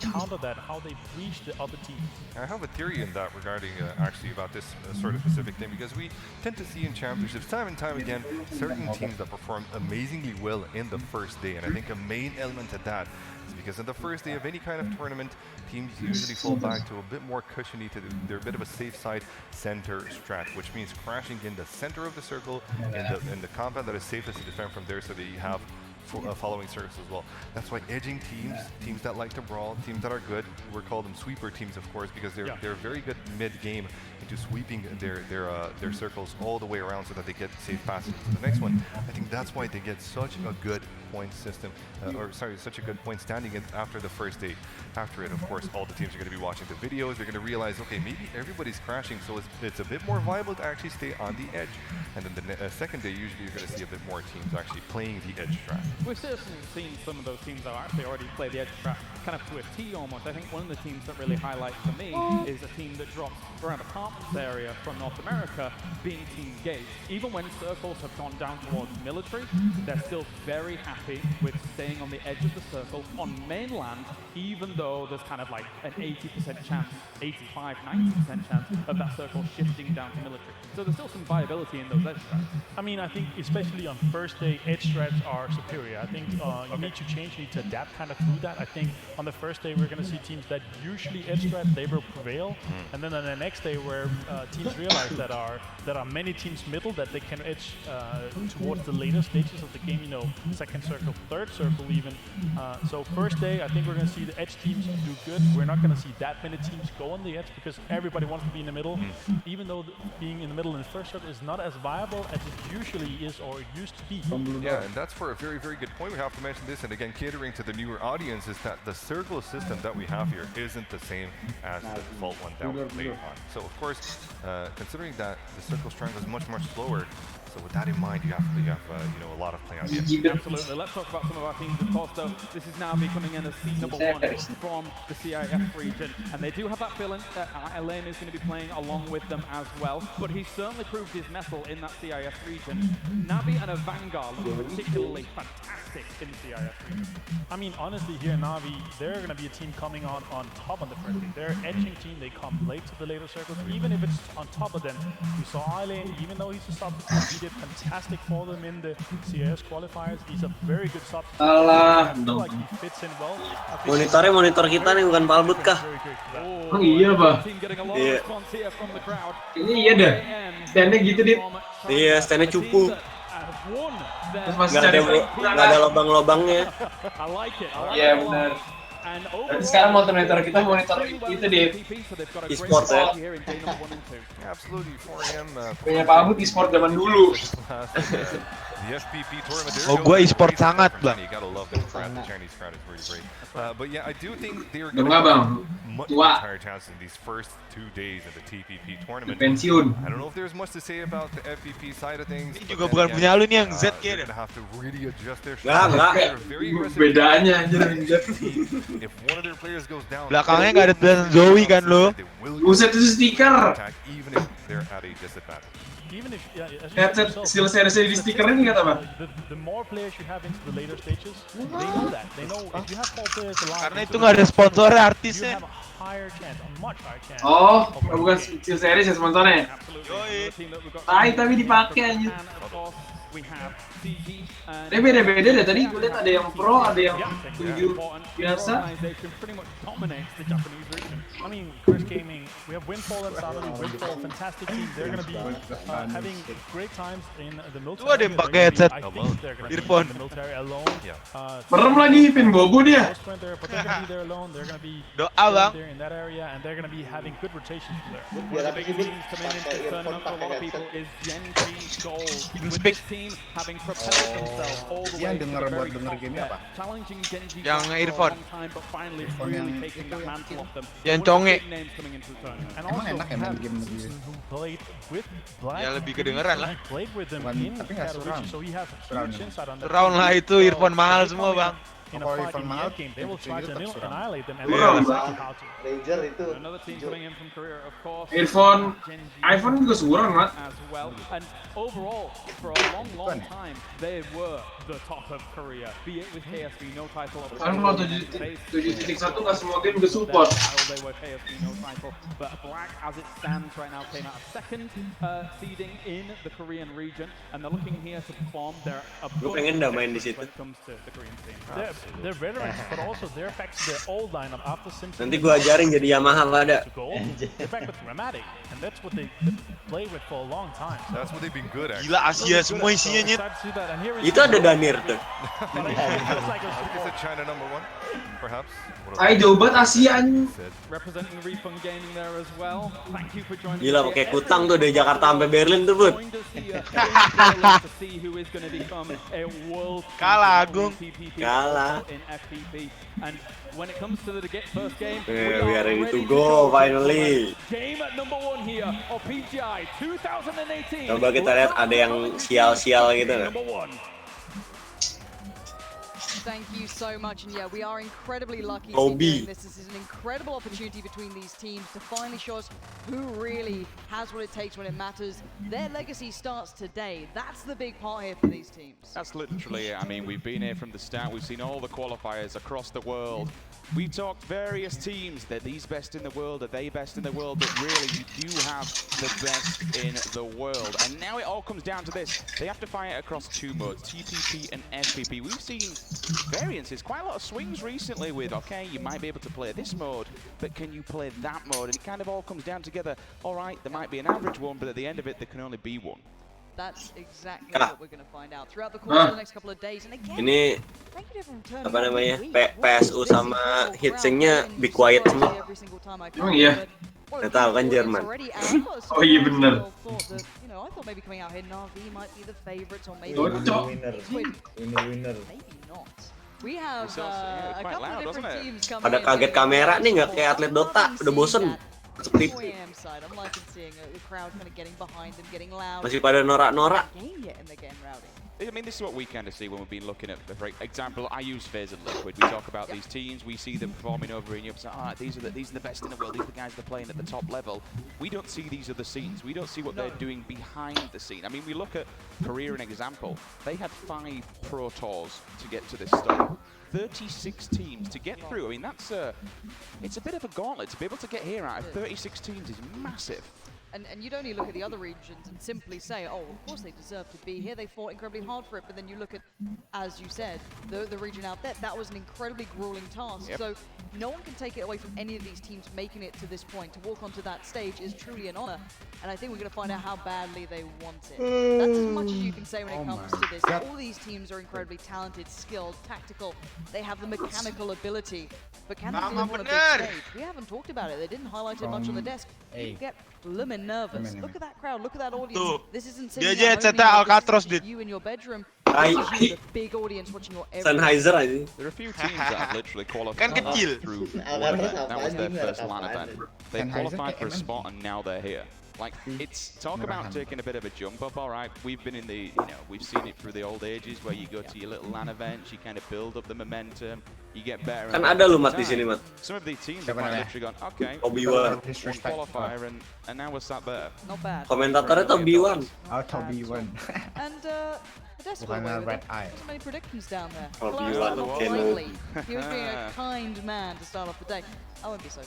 counter that, how they breach the other teams. I have a theory in that regarding actually about this sort of specific thing, because we tend to see in championships time and time again certain teams that perform amazingly well in the first day, and I think a main element of that is because in the first day of any kind of tournament, teams usually fall back to a bit more cushiony, they're a bit of a safe side center strat, which means crashing in the center of the circle in the compound that is safest to defend from there, so that you have following circles as well. That's why edging teams that like to brawl, teams that are good, we're called them sweeper teams, of course, because they're very good mid-game into sweeping their circles all the way around so that they get safe passes to the next one. I think that's why they get such a good point system, such a good point standing in after the first day. After it, of course, all the teams are going to be watching the videos. They're going to realize, okay, maybe everybody's crashing, so it's a bit more viable to actually stay on the edge. And then the second day, usually you're going to see a bit more teams actually playing the edge strat. We've certainly seen some of those teams that actually already play the edge strat kind of to a T almost. I think one of the teams that really highlights for me is a team that drops around apartments area from North America, being Team Gate. Even when circles have gone down towards military, they're still very happy with staying on the edge of the circle on mainland, even though there's kind of like an 80% chance, 85, 90% chance of that circle shifting down to military. So there's still some viability in those edge strats. I mean, I think especially on first day, edge strats are superior. I think you need to change, you need to adapt kind of through that. I think on the first day, we're going to see teams that usually edge strat, they will prevail. And then on the next day, where teams realize that are many teams middle, that they can edge towards the later stages of the game, second circle, third circle even. So first day, I think we're going to see the edge teams do good. We're not going to see that many teams go on the edge because everybody wants to be in the middle, even though being in the middle in the first circle is not as viable as it usually is or it used to be. Yeah, and that's for a very, very good point. We have to mention this, and again, catering to the newer audience, is that the circle system that we have here isn't the same as the default one that we played on. So of course, considering that the circle strength is much slower, so with that in mind, you have a lot of play on the edge. Absolutely. Let's talk about some of our teams, of course, though. This is now becoming in a seed number one from the CIF region, and they do have that feeling that Elaine is going to be playing along with them as well, but he certainly proved his mettle in that CIF region. Navi and a Vanguard look particularly fantastic in the CIF region. I mean, honestly, here Navi, they're going to be a team coming on top on the first day. They're edging team, they come late to the later circles, even if it's on top of them. We saw Eileen, even though he's a substitute, he did fantastic for them in the CIS qualifiers. He's a very good substitute. Alah, I feel like he fits in well. Monitor kita nih bukan Palbut kah? Oh iya, Pak. Iya. Iya dah. Standnya gitu, Dit. Iya, standnya cupu. Terus masih nggak ada lubang-lubangnya. Iya, benar. Tapi sekarang monitor kita monitor itu di e-sport ya. Punya Pak Abud e-sport zaman dulu. Oh, gue e-sport sangat, Bang. But yeah, I do think they are going to have much higher chances in these first 2 days of the TPP tournament. Pensiun. I don't know if there's much to say about the FPP side of things. Ini juga bukan punya lu nih yang Z kayaknya. Have to really adjust their Enggak. Bedanya aja if one of their players goes down. Belakangnya nggak ada tulisan Zoe kan lo? Buset itu stiker. Even if they're at a disadvantage. Even if, as you said Headset yourself, skill seri-seri di stikerin nggak apa? the more players you have into the later stages, they know that. They know if you have 4 players alive, Karena itu nggak ada sponsornya you artisnya. have a higher chance, a much higher chance. Oh, bukan skill seri ya sponsornya. Yoi. Tapi dipakai anjir. Dia beda-beda deh, tadi gue lihat ada yang pro, ada yang tunjuk biasa. I mean, Chris Gaming, we have Windfall and SARA. Windfall, fantastic team. They're going to be having great times in the military. Tuh ada yang pakai headset earphone. The military alone. Merem lagi, pin bobo dia. But they're going to be there alone. They're going to be there in that area, and they're going to be having good rotations there. One of the big things coming into the tournament for a lot of people is Genji Gold. With this team having propelled themselves all the way to the very top, challenging Genji Yang for a earphone. long time, but finally really taking that mantle off them. Yang One of the conge. big names coming into the tournament. And also have Susan who played with Black. Ya lebih kedengeran lah. Played with them in Katowice, so he has huge insight on that. Round lah itu earphone mahal semua bang. In a fight in the end game, they will try to annihilate them, and Iya, they know Bang. exactly how to. Ranger itu. Another team coming in from Korea, of course. Earphone, iPhone juga surang, Mat. As well, and overall, for a long time, they were the top of Korea. Be it with KSV, no title. Kan kalau 7.1 nggak semua game juga support. They were KSV, no title. But Black, as it stands right now, came out second seeding in the Korean region, and they're looking here to perform their. Gue pengen dah main di situ. When it comes to the Korean scene. They're veterans, but also they're back to their old lineup after Simpson. Nanti gue ajarin jadi Yamaha pada. They're back with Dramatic, and that's what they play with for a long time. That's what they've been good at. Gila Asia semua isinya nyet. Itu ada Danir tuh. Is it China #1, perhaps? Ay, jauh banget Asia anjing. Representing Refund Gaming there as well. Thank you for joining. Gila pakai kutang tuh dari Jakarta sampai Berlin tuh, Bud. Kalah Agung. Kalah. In FPP. And when it comes to the first game, We are ready to go finally. Game at #1 here of PGI 2018. Coba kita lihat ada yang sial-sial gitu nggak? Thank you so much, and yeah, we are incredibly lucky to Robbie. be doing this. This is an incredible opportunity between these teams to finally show us who really has what it takes when it matters. Their legacy starts today. That's the big part here for these teams. That's literally it. I mean, we've been here from the start. We've seen all the qualifiers across the world. We talked various teams. They're these best in the world. Are they best in the world? But really, we do have the best in the world. And now it all comes down to this. They have to fight it across 2 modes, TPP and FPP. We've seen variances, quite a lot of swings recently with, okay, you might be able to play this mode, but can you play that mode? And it kind of all comes down together. All right, there might be an average one, but at the end of it, there can only be one. That's exactly what we're going to find out throughout the course of the next couple of days. And again, Ini apa namanya? PSU sama Hitsingnya be quiet semua. Emang iya? Nggak tahu kan Jerman. Oh iya bener. I thought maybe coming out here, Navi might be the favorites, or maybe Winner. maybe not. We have a couple of different teams coming Pada kaget kamera nih nggak kayak atlet Dota, udah bosen. Seperti side. I'm liking seeing the crowd kind of getting behind them, getting loud. masih pada norak-norak. Game yet in the game, Rowdy. I mean, this is what we kind of see when we've been looking at, for example, I use FaZe and Liquid. We talk about these teams, we see them performing over in Europe, so, these are the best in the world, these are the guys that are playing at the top level. We don't see these other scenes, we don't see what they're doing behind the scene. I mean, we look at Korea, an example, they had 5 Pro Tours to get to this start. 36 teams to get through. I mean, it's a bit of a gauntlet. To be able to get here out of 36 teams is massive. And you'd only look at the other regions and simply say, oh, of course they deserve to be here. They fought incredibly hard for it. But then you look at, as you said, the region out there, that was an incredibly grueling task. Yep. So no one can take it away from any of these teams making it to this point. To walk onto that stage is truly an honor. And I think we're going to find out how badly they want it. That's as much as you can say when it comes to this. All these teams are incredibly talented, skilled, tactical. They have the mechanical ability. But can they deliver on a big stage? We haven't talked about it. They didn't highlight it much on the desk. You get blooming nervous. Look at that crowd. Look at that audience. This isn't sitting at home, you in your bedroom. This is a big audience watching your every Sennheiser aja. There are a few teams that have literally qualified through one event. That was their first LAN event. They qualified for a spot and now they're here. Like, it's talk about taking a bit of a jump up, all right. We've been in the, we've seen it through the old ages where you go to your little LAN events, you kind of build up the momentum, you get better. Kan ada lu Mat di sini, Mat. Some of the teams have literally gone, okay, Obi-Wan. one qualifier, and now we're sat there. Not bad. Komentatornya Obi-Wan. Obi-Wan. And Desperate Bukan red eye. so many predictions down there. Obi-Wan, Politely. He was being a kind man to start off the day. I won't be so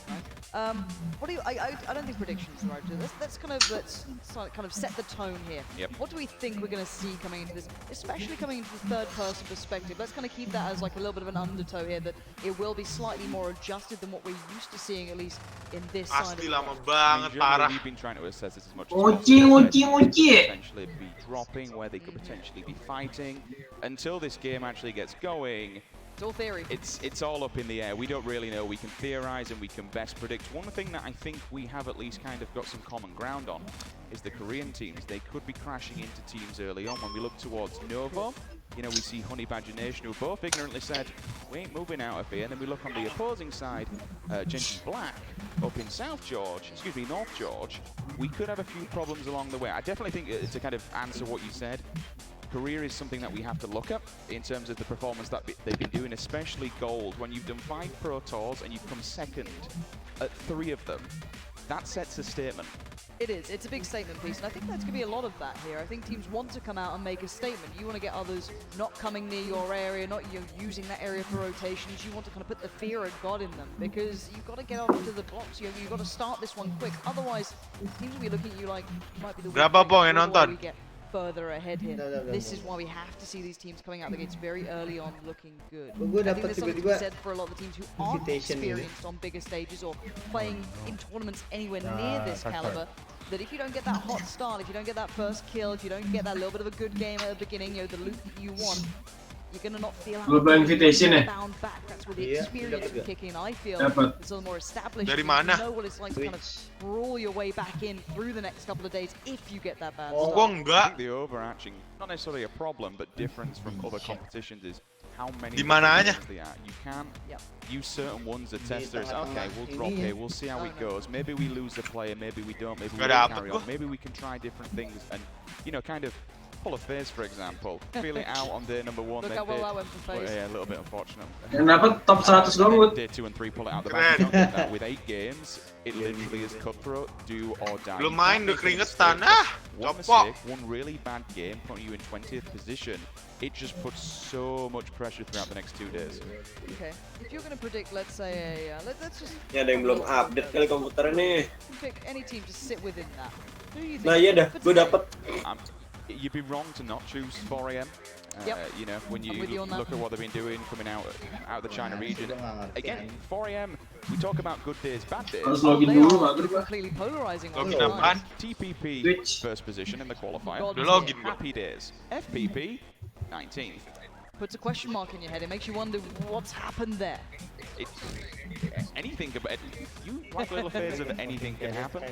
kind. What do you? I don't think predictions are right. Let's kind of set the tone here. Yep. What do we think we're going to see coming into this, especially coming into the third-person perspective? Let's kind of keep that as like a little bit of an undertow here, that it will be slightly more adjusted than what we're used to seeing, at least in this side. Pasti lama banget, parah. We've been trying to assess this as much as possible. Potentially be dropping, where they could potentially be fighting. Until this game actually gets going, it's all theory. It's all up in the air. We don't really know. We can theorize and we can best predict. One thing that I think we have at least kind of got some common ground on is the Korean teams. They could be crashing into teams early on. When we look towards Nobar, we see Honey Badger Nation, who both ignorantly said, we ain't moving out of here. And then we look on the opposing side, Genji Black, up in North George. We could have a few problems along the way. I definitely think, to kind of answer what you said, Korea is something that we have to look at in terms of the performance that they've been doing, especially Gold. When you've done 5 Pro Tours and you've come second at 3 of them, that sets a statement. It is. It's a big statement piece, and I think there's going to be a lot of that here. I think teams want to come out and make a statement. You want to get others not coming near your area, not using that area for rotations. You want to kind of put the fear of God in them, because you've got to get off to the blocks. You've got to start this one quick. Otherwise, teams will be looking at you like, you might be the Berapa bang yang nonton? Further ahead here. This is why we have to see these teams coming out the gates very early on looking good. Gue I think dapet there's something to be tiba-tiba said for a lot of the teams who aren't experienced on bigger stages or playing in tournaments anywhere near this caliber, that if you don't get that hot start, if you don't get that first kill, if you don't get that little bit of a good game at the beginning, the loot that you want, you're going to not feel how bound back. That's where the experience will kick in. I feel it's a little more established. Dari You mana? know what it's like to kind of brawl your way back in through the next couple of days if you get that bad Oh, start. enggak. I think the overarching, not necessarily a problem, but difference from other competitions is how many Di mana aja? they are. You can use certain ones that test us. Okay, we'll drop here, we'll see how it goes. Maybe we lose a player, maybe we don't, maybe we don't carry on. Maybe we can try different things and, kind of pull a phase, for example. Feel it out on day number 1. Look how well that went for phase. Yeah, a little bit unfortunate. Kenapa top 100 doang, Bud? Day 2 and 3 pull it out the back. That with 8 games, it literally is cutthroat, do or die. Belum main udah keringetan. One mistake, one really bad game, putting you in 20th position, it just puts so much pressure throughout the next 2 days. Okay, if you're going to predict, let's say, let's just... Ini ada yang belum update kali komputer nih. Pick any team to sit within that. Who do you think? Nah iya dah, gue dapet. You'd be wrong to not choose 4am. When you look at what they've been doing coming out of the China region. Again, 4am, we talk about good days, bad days. Harus login dulu, Bang. Completely polarizing. Login apaan? TPP first position in the qualifier. God, login, bro. Happy days. FPP 19th. Puts a question mark in your head. It makes you wonder what's happened there. Anything about you like little phase of anything can happen.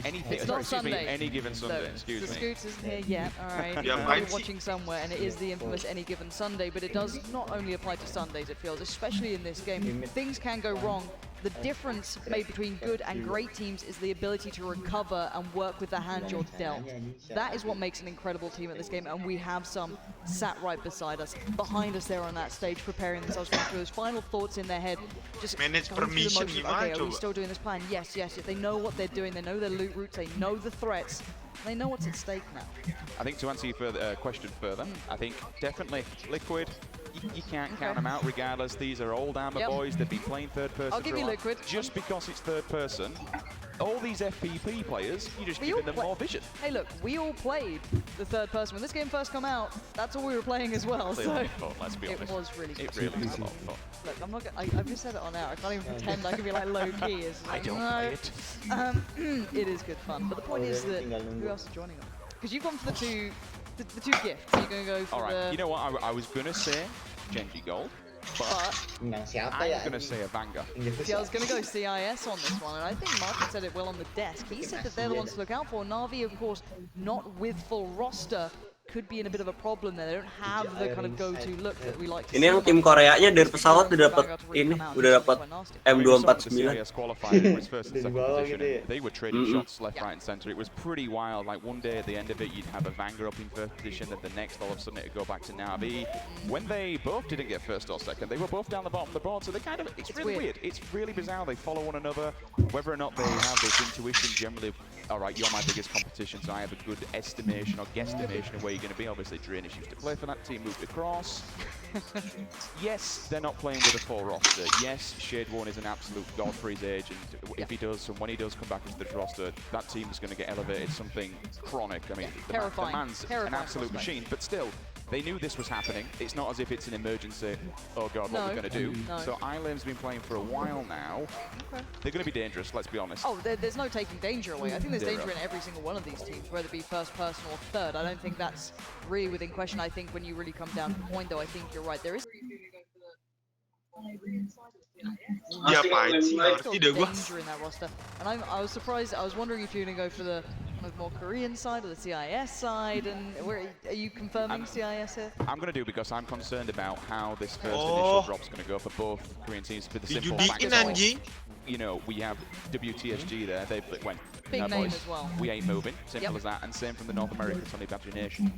Anything. It's not Sunday. Any given Sunday. No, Excuse the me. Scoots isn't here yet. All right, Yeah, you're watching somewhere, and it is the infamous Any Given Sunday. But it does not only apply to Sundays. It feels, especially in this game, things can go wrong. The difference made between good and great teams is the ability to recover and work with the hand you're dealt. That is what makes an incredible team at this game, and we have some sat right beside us, behind us there on that stage, preparing themselves for those final thoughts in their head. Just manage going through the permission motions of, gimana okay, are we coba? still doing this plan? Yes, yes. They know what they're doing. They know their loot routes. They know the threats. They know what's at stake now. I think to answer your question further, I think definitely Liquid. You can't count them out regardless. These are old Armor boys. They've been playing third person. I'll give you Liquid. Just because it's third person, all these FPP players, you just give them more vision. Hey, look, we all played the third person. When this game first came out, that's all we were playing as well. It's a lot of fun, let's be honest. It was really good. It really is a lot of fun. Look, I'm not. I've just said it on air. I can't even pretend I can be like low key. It's I like, don't no. play it. It is good fun. But the point is that who else is joining them? Because you've gone for the two gifts. You're going to go for all right. You know what? I was going to say Genji Gold, but I'm going to say a Vanguard. See, I was going to go CIS on this one, and I think Martin said it well on the desk. He said that they're the ones to look out for. Na'Vi, of course, not with full roster. could be in a bit of a problem there. They don't have the kind of go-to look that we like to see. Ini yang tim Koreanya dari pesawat udah dapat ini, udah dapat M249. They were trading shots left, right, and center. It was pretty wild. Like one day at the end of it, you'd have a Vanger up in first position, then the next, all of a sudden, it'd go back to Navi. When they both didn't get first or second, they were both down the bottom of the board. So they kind of, it's really weird. It's really bizarre. They follow one another. Whether or not they have this intuition, generally, all right, you're my biggest competition, so I have a good estimation or guesstimation of where you're going to be. Obviously, Drainish used to play for that team, moved across. Yes, they're not playing with a full roster. Yes, Shade One is an absolute god for his age, and if he does, and when he does come back into the roster, that team is going to get elevated something chronic. I mean, the man's an absolute machine, but still, they knew this was happening. It's not as if it's an emergency, oh god, what we're going to do. So Ilam's been playing for a while now. They're going to be dangerous, let's be honest. Oh, there's no taking danger away. I think there's danger in every single one of these teams, whether it be first person or third. I don't think that's really within question. I think when you really come down to the point, though, I think you're right. There is danger in that roster. And I was surprised. I was wondering if you're going to go for the more Korean side or the CIS side, and where are you confirming CIS here? I'm going to do because I'm concerned about how this first initial drop's going to go for both Korean teams for the simple fact that, you know, we have WTSG there, they went, big name as well. We ain't moving, simple as that, and same from the North American Sunny Nation.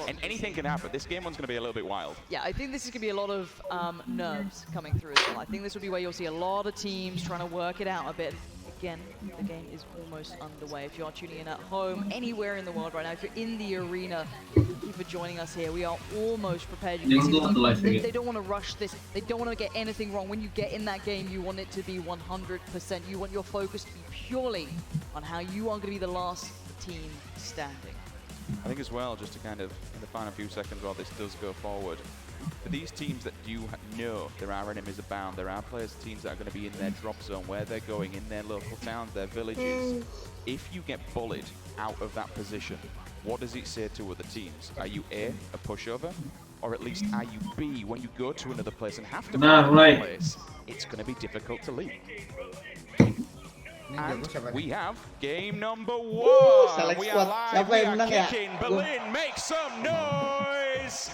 And anything can happen. This game one's going to be a little bit wild. Yeah, I think this is going to be a lot of nerves coming through as well. I think this will be where you'll see a lot of teams trying to work it out a bit. Again, the game is almost underway. If you are tuning in at home, anywhere in the world right now, if you're in the arena, thank you for joining us here. We are almost prepared. You can see they don't want to rush this. They don't want to get anything wrong. When you get in that game, you want it to be 100%. You want your focus to be purely on how you are going to be the last team standing. I think as well, just to kind of, in the final few seconds while this does go forward, for these teams that do know there are enemies abound, there are players, teams that are going to be in their drop zone, where they're going, in their local towns, their villages. If you get bullied out of that position, what does it say to other teams? Are you A, a pushover? Or at least are you B, when you go to another place and have to find another place, it's going to be difficult to leave. And we have game number 1. We are live, we are kicking. Berlin, make some noise!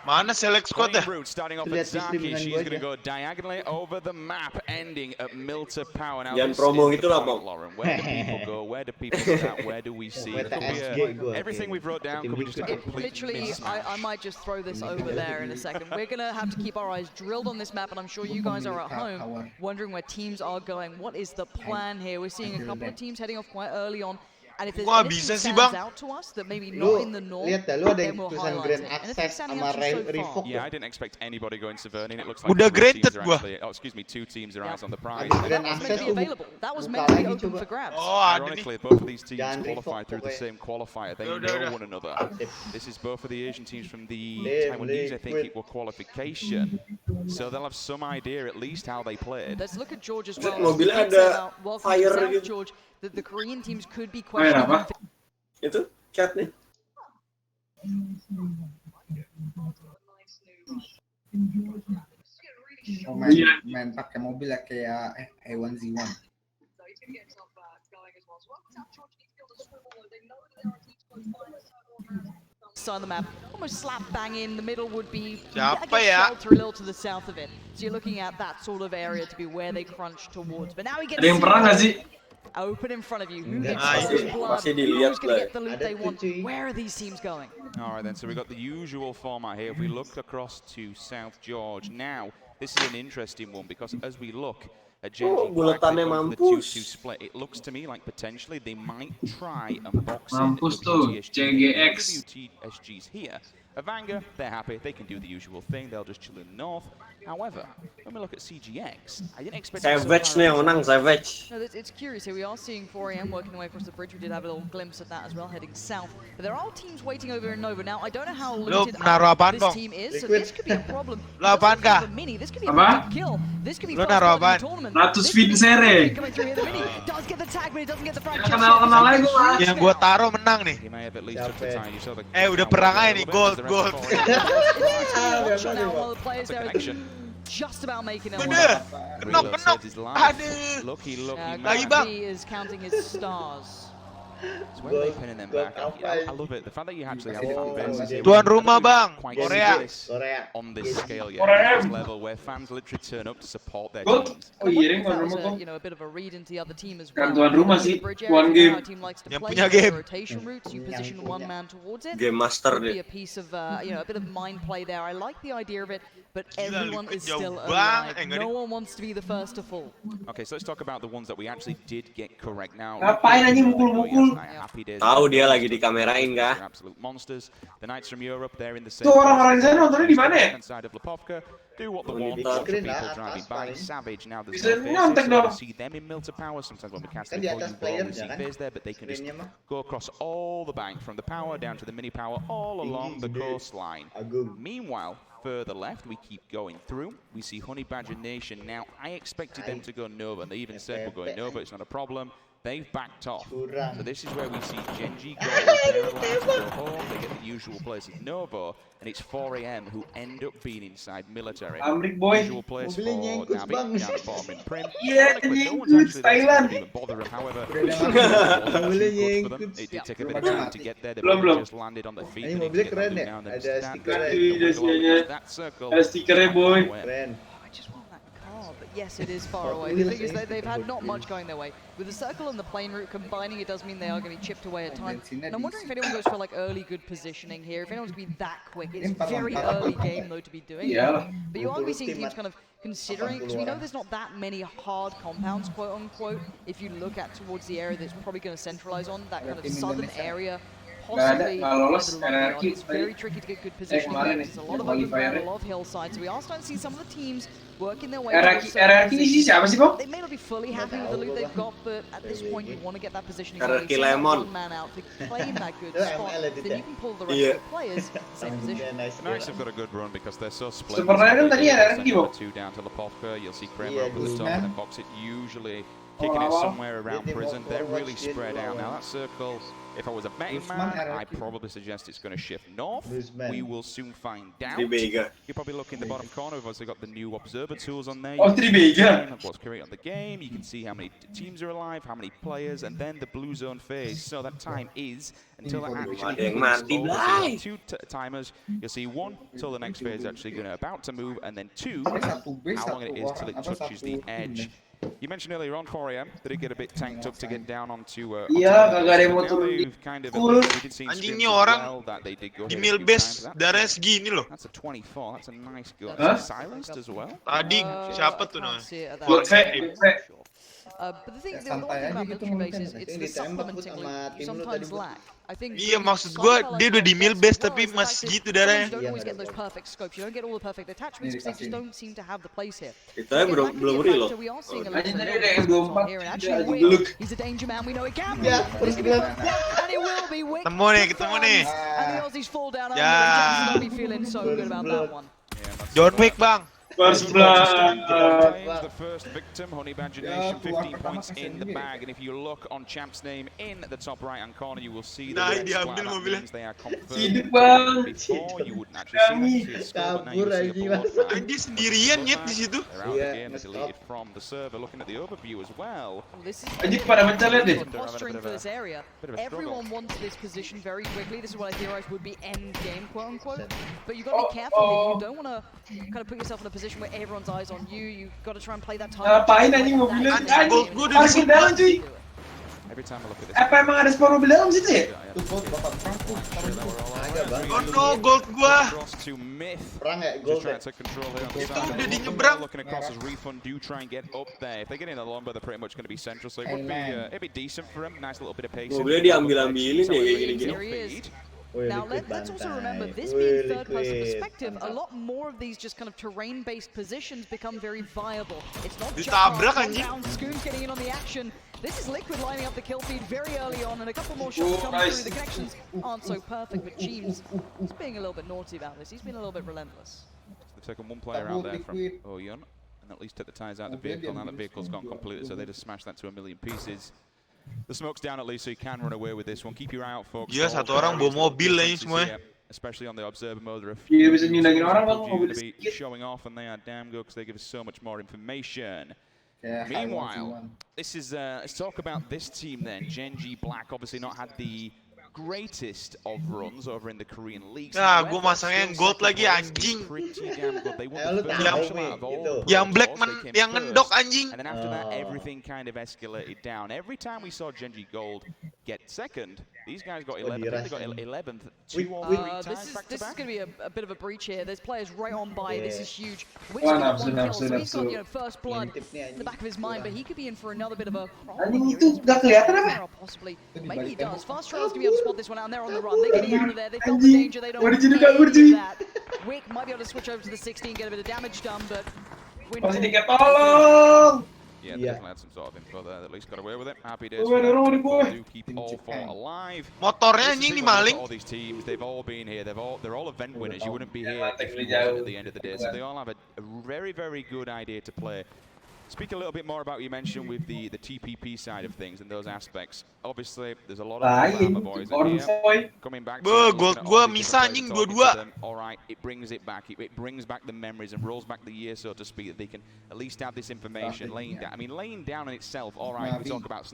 Mana select squad dah? Starting off at Zaki, she's going to go diagonally over the map, ending at Milter Power. Now, Jangan promo gitu lah, Bang. Lauren, where do people go? Where do people start? Where do we see? Everything we've wrote down could be just a complete literally, I might just throw this over there in a second. We're going to have to keep our eyes drilled on this map, and I'm sure you guys are at home wondering where teams are going. What is the plan here? We're seeing a couple of teams heading off quite early on. And if there's anything that stands out to us that maybe not in the norm, then we'll highlight it. And if it's standing out so far. Yeah, I didn't expect anybody going Savernian. It looks like two teams are eyes on the prize. That was meant to be available. That was meant to be open for grabs. Ironically, both of these teams qualified through the same qualifier. They know one another. This is both of the Asian teams from the Taiwanese, I think it was qualification. So they'll have some idea at least how they played. Let's look at George as well. Welcome to South George. The Korean teams could be questionable. Itu chat nih. Main pakai mobil ya kayak A1Z1. Side of the map, almost slap bang in the middle would be shelter a little to the south of it. So you're looking at that sort of area to be where they crunch towards. But now we get open in front of you. Who gets blood? Who's going to get the loot they want? Where are these teams going? All right, then. So we've got the usual format here. If we look across to South George, now this is an interesting one because as we look at the 2-2 split, it looks to me like potentially they might try and box in WTSG's here. Avanga, they're happy. They can do the usual thing. They'll just chill in the north. However, when we look at CGX, I didn't expect Savage nih yang menang, Savage. No, it's curious here. We are seeing 4AM working their way across the bridge. We did have a little glimpse of that as well, heading south. But there are teams waiting over in Nova. Now, I don't know how limited this team is, so this could be a problem. Mini. This could be a big kill. This could be first blood in the tournament. Ratus Vincere. Coming through here, the Mini does get the tag, but it doesn't get the frag. Yang gua taruh menang nih. Udah perang aja nih, gold. Just about making it. Kenok. Aduh. Lucky. Ravi is counting his stars. So when they pinning them back, I love it. The fact that you actually have fan bases here. Tuan rumah bang, Quite Korea. on this scale yet, on this level where fans literally turn up to support their teams. Oh iya, that was a bit of a read into the other team as well. Tuan rumah sih, tuan Game. game. Team likes to Yang play punya game. rotation routes. You position one man towards it. Game master Could be dia. a piece of a bit of mind play there. I like the idea of it, but Gila, everyone is jauh still bang. alive. No one wants to be the first to fall. Okay, so let's talk about the ones that we actually did get correct now. Ngapain anjing mukul-mukul? Tahu dia lagi Absolute dikamerain kah? Absolute monsters. The Knights from Europe, they're in the same. Tuh orang-orang di sana nontonnya di mana ya? Inside of Lipovka, do what they Oh, want. di Watch the screen people lah, driving atas by. paling. Savage now. There's Bisa no nyontek faces, so dong. we see them in Milter Power. Sometimes when we cast Kan the di ball, atas you ball, we see playernya kan? phase there, but they can just Screennya mah. go across all the bank from the power down to the mini power, all along the coastline. Meanwhile, further left, we keep going through. We see Honey Badger Nation. Now, I expected them to go Nova, and they even said we're going Nova, it's not a problem. They've backed off. So this is where we see Genji go. They're allowed to go home. They get the usual places Nova, and it's 4 AM who end up being inside military. Amrik boy. Usual place for Navi down the bottom in Prim. Iya, No one's actually there Thailand. to even bother him. However, Mobilnya it did take a bit of time to get there. They Belum. just landed on their feet. Ini They mobilnya need to keren get ya, down and ada stand stikernya. there. That circle. Ada stikernya boy. Keren. I just want that car, but yes, it is far away. The thing is that they've had not much going their way. With the circle and the plane route combining, it does mean they are going to be chipped away at time. And I'm wondering if anyone goes for like early good positioning here, if anyone's going to be that quick. It's very early game though to be doing. Yeah. But you are going to be seeing teams kind of considering, because we know there's not that many hard compounds, quote unquote, if you look at towards the area that's probably going to centralize on, that kind of southern area. Possibly, it's very tricky to get good positioning. There's a lot of open ground, a lot of hillsides. So we are starting to see some of the teams working their way. RRQ ini siapa sih, Bang? They may not be fully happy with the loot they've got, but at this point you want to get that positioning. RRQ Lemon. One man out to claim that good spot, then you can pull the rest of the players in the same position. The Knights have got a good run because they're so split. Sebenarnya kan tadi RRQ, Bang. Two down to Lipovka. You'll see Kramer up at the top and then box it usually kicking it somewhere around prison. They're really spread out. Now that circle, if I was a betting man, I'd probably suggest it's going to shift north. We will soon find out. You probably look in the bottom corner. We've also got the new observer tools on there. Oh, Tribega. What's current on the game. You can see how many teams are alive, how many players, and then the blue zone phase. So that time is until that actually comes over. Two timers. You'll see one till the next phase is actually going to about to move, and then two, how long it is till it touches the edge. You mentioned earlier on 4 AM that it get a bit tanked up to get down onto. Iya, kagak ada yang mau turun di Anjing nih orang di mil base darahnya segini loh. That's a 24. That's a nice goal. Huh? Silenced as well. Tadi siapa tuh namanya? But the thing, the one thing about military bases, it's the supplementing loot you sometimes lack. I think. Iya, maksud gua dia udah di mil base tapi masih gitu darahnya. You don't always get those perfect scopes. You don't get all the perfect attachments because they just don't seem to have the place here. Kita belum reload. We are seeing a little bit of here, and actually, he's a danger man. We know it can be. And it will be. Ketemu nih. And the Aussies fall down. Yeah. Don't be feeling so good about that one. John Wick bang. The first victim, Honey Badger Nation, 15 points in the bag. And if you look on Champ's name in the top right-hand corner, you will see the red splatter. That means they are confirmed. Before, you wouldn't actually see that score, but now you see a blood. Anjir sendirian nyet di situ. They're out again, they're deleted from the server. Looking at the overview as well. Anjir pada mencari deh. Posturing for this area. Everyone wants this position very quickly. This is what I theorize would be end game, quote unquote. But you've got to be careful here. You don't want to kind of put yourself in a position where everyone's eyes on you. You've got to try and play that time. Ngapain anjing mobilnya? Anjing, masuk dalam cuy. Every time I look at this. Apa emang ada sport mobil dalam situ ya? Oh no, gold gua. Perang ya, gold. Itu udah di nyebrang. Looking across as Refund do try and get up there. If they get in the lomba, they're pretty much going to be central. So it would be it'd be decent for him. Nice little bit of pace. Mobilnya diambil-ambilin ya kayak gini-gini. Now let's also remember, this being third-person perspective, a lot more of these just kind of terrain-based positions become very viable. It's not just down Scoons getting in on the action. This is Liquid lining up the kill feed very early on, and a couple more shots come through. The connections aren't so perfect, but Cheems is being a little bit naughty about this. He's been a little bit relentless. They've taken one player out there from Oyon, and at least took the tires out of the vehicle. Now the vehicle's gone completely, so they just smashed that to a million pieces. The smoke's down at least, so you can run away with this one. Keep your eye out, folks. Iya, satu orang bawa mobil lah ini semua. Especially on the observer mode, there are a few people going to be showing off, and they are damn good because they give us so much more information. Meanwhile, this is let's talk about this team then. Gen.G Black obviously not had the greatest of runs over in the Korean leagues. Ah, gue masangnya gold lagi anjing. Yang black yang ngendok anjing. And then after that, everything kind of escalated down. Every time we saw Gen.G Gold get second, these guys got 11th. They got 11th 2 or 3 times back to This is back. going to be a bit of a breach here. There's players right on by. This is huge. He's Wah, got nafsu, one kill, nafsu, so he's got nafsu. first blood in the back of his mind, but he could be in for another bit of a Anjing problem. itu udah kelihatan apa? Possibly. Maybe he does. Fast Trail's going to be able to spot this one out, and they're on the run. They're getting out of there. They felt the danger. They don't want any of that. Wick might be able to switch over to the 16, get a bit of damage done, but... Yeah, they definitely had some sort of info there. At least got away with it. Happy days. Do keep all 4 alive. Motornya anjing nih maling. All these teams, they've all been here. They're all event winners. You wouldn't be here if you wasn't at the end of the day. So they all have a very, very good idea to play. Speak a little bit more about, you mentioned with the TPP side of things and those aspects. Obviously, there's a lot of Alabama boys in here. Coming back to gold gua misa anjing dua-dua. All right, it brings it back. It brings back the memories and rolls back the years, so to speak, that they can at least have this information laying down. I mean, laying down in itself, all right, we talk about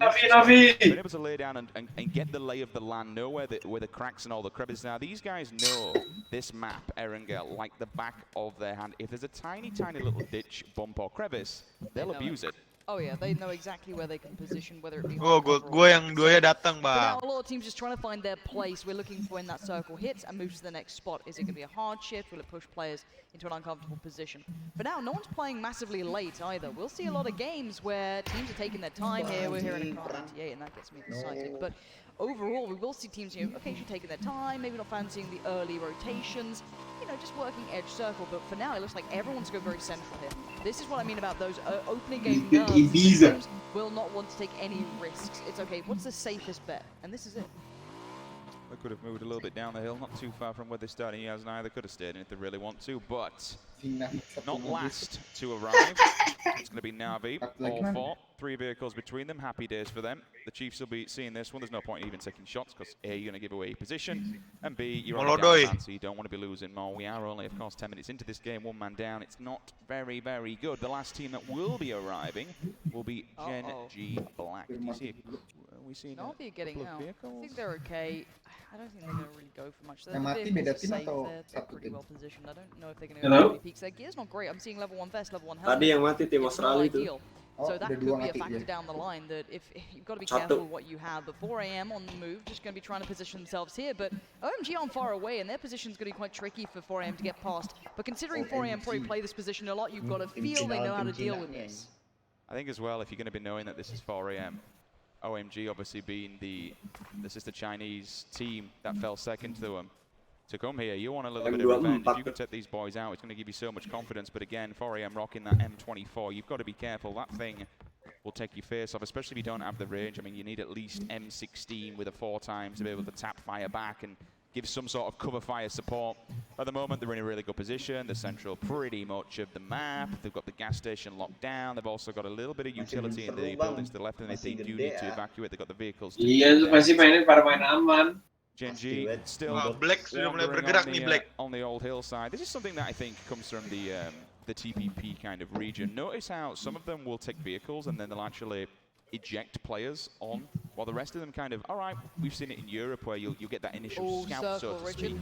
being able to lay down and get the lay of the land, know where the cracks and all the crevices are. These guys know this map, Erangel, like the back of their hand. If there's a tiny, tiny little ditch, bump, or crevice, they'll abuse it. Oh yeah, they know exactly where they can position, whether it be... Oh, gue yang duanya datang, But bang. now a lot of teams just trying to find their place. We're looking for when that circle hits and moves to the next spot. Is it going to be a hard shift? Will it push players into an uncomfortable position? But now, no one's playing massively late either. We'll see a lot of games where teams are taking their time here. We're here in a car 98, and that gets me excited. But overall, we will see teams, occasionally taking their time, maybe not fancying the early rotations, just working edge circle. But for now, it looks like everyone's going very central here. This is what I mean about those opening game nerves. Teams will not want to take any risks. It's okay, what's the safest bet? And this is it. They could have moved a little bit down the hill, not too far from where they started. He has neither. Could have stayed in if they really want to, but not last to arrive. It's going to be Navi, all 4. 3 vehicles between them. Happy days for them. The Chiefs will be seeing this one. There's no point in even taking shots because A, you're going to give away position, and B, you're on a down man, so you don't want to be losing more. We are only, of course, 10 minutes into this game. 1 man down. It's not very, very good. The last team that will be arriving will be Gen.G Black. Do you see it? We see Navi getting out. Vehicles? I think they're okay. I don't think they're going to really go for much. They're safe. They're pretty well positioned. I don't know if they're going to go for any peaks. Their gear's not great. I'm seeing level 1 vest, level 1 helmet. Tadi yang mati tim Australia itu. So that could be a factor down the line, that if you've got to be careful with what you have. But 4 AM on the move, just going to be trying to position themselves here. But OMG aren't far away, and their position's going to be quite tricky for 4 AM to get past. But considering 4 AM probably play this position a lot, you've got to feel they know how to deal with this. I think as well, if you're going to be knowing that this is 4 AM, OMG obviously being the sister Chinese team that fell second to them. To come here, you want a little bit of revenge. If you can take these boys out, it's going to give you so much confidence. But again, 4 AM rocking that M24, you've got to be careful. That thing will take your face off, especially if you don't have the range. I mean, you need at least M16 with a 4 times to be able to tap fire back and give some sort of cover fire support. At the moment, they're in a really good position. They're central pretty much of the map. They've got the gas station locked down. They've also got a little bit of utility in the buildings to the left, and if they do need to evacuate, they've got the vehicles. Iya, masih mainin para main aman. Gen.G still Black sudah mulai bergerak nih, Black. On the old hillside. This is something that I think comes from the TPP kind of region. Notice how some of them will take vehicles and then they'll actually eject players on, while the rest of them kind of, all right, we've seen it in Europe where you'll get that initial scout, so to speak.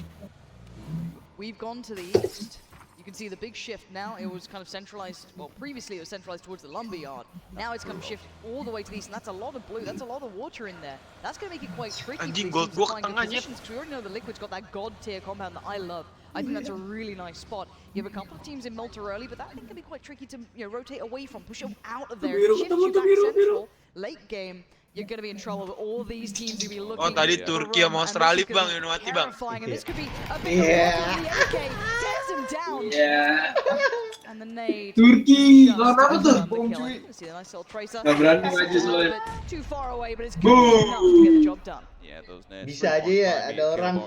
We've gone to the east. You can see the big shift now. It was kind of centralized. Well, previously it was centralized towards the lumberyard. Now it's kind of shifted all the way to the east, and that's a lot of blue. That's a lot of water in there. That's going to make it quite tricky to find good positions, because we already know the Liquid's got that god tier compound that I love. I think that's a really nice spot. You have a couple of teams in Malta early, but that I think can be quite tricky to rotate away from, push them out of there. If it shifts you back central, late game, you're going to be in trouble. All these teams will be looking. Oh, tadi Turki sama Australia, bang, yang mati, bang. And this could be a big tears him down. Yeah. And the nade. Turki, lawan apa tuh? See the nice little tracer. Gak berani maju soalnya. Too far away, but it's good enough to get the job done. Yeah, those nades. Bisa aja ya, ada orang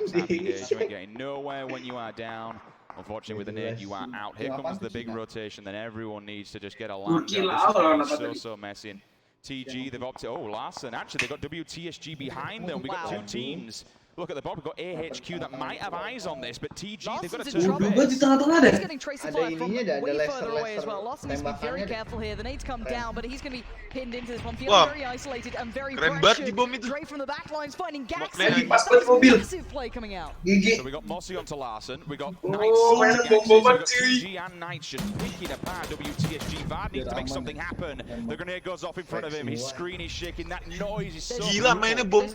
You ain't getting nowhere when you are down. Unfortunately, with the nade, you are out. Here comes the big rotation. Then everyone needs to just get a lamp. So messy. And TG, they've opted. Oh, Larson. Actually, they got WTSG behind them. We got 2 teams look at the bottom. We've got AHQ that might have eyes on this, but TG, they've got to Larson's in turn trouble. base. He's getting tracer fire from way further away as well. Larson needs to be very careful here. The nades come down, but he's going to be pinned into this one. Feeling very isolated and very pressured. Dre from the back lines finding Gax. Massive play coming out. So we got Mossy onto Larson. We got Knights to Gaxes. We got TG and Knights just picking apart WTSG. Vard needs to make something happen. The grenade goes off in front of him. His screen is shaking. That noise is so There's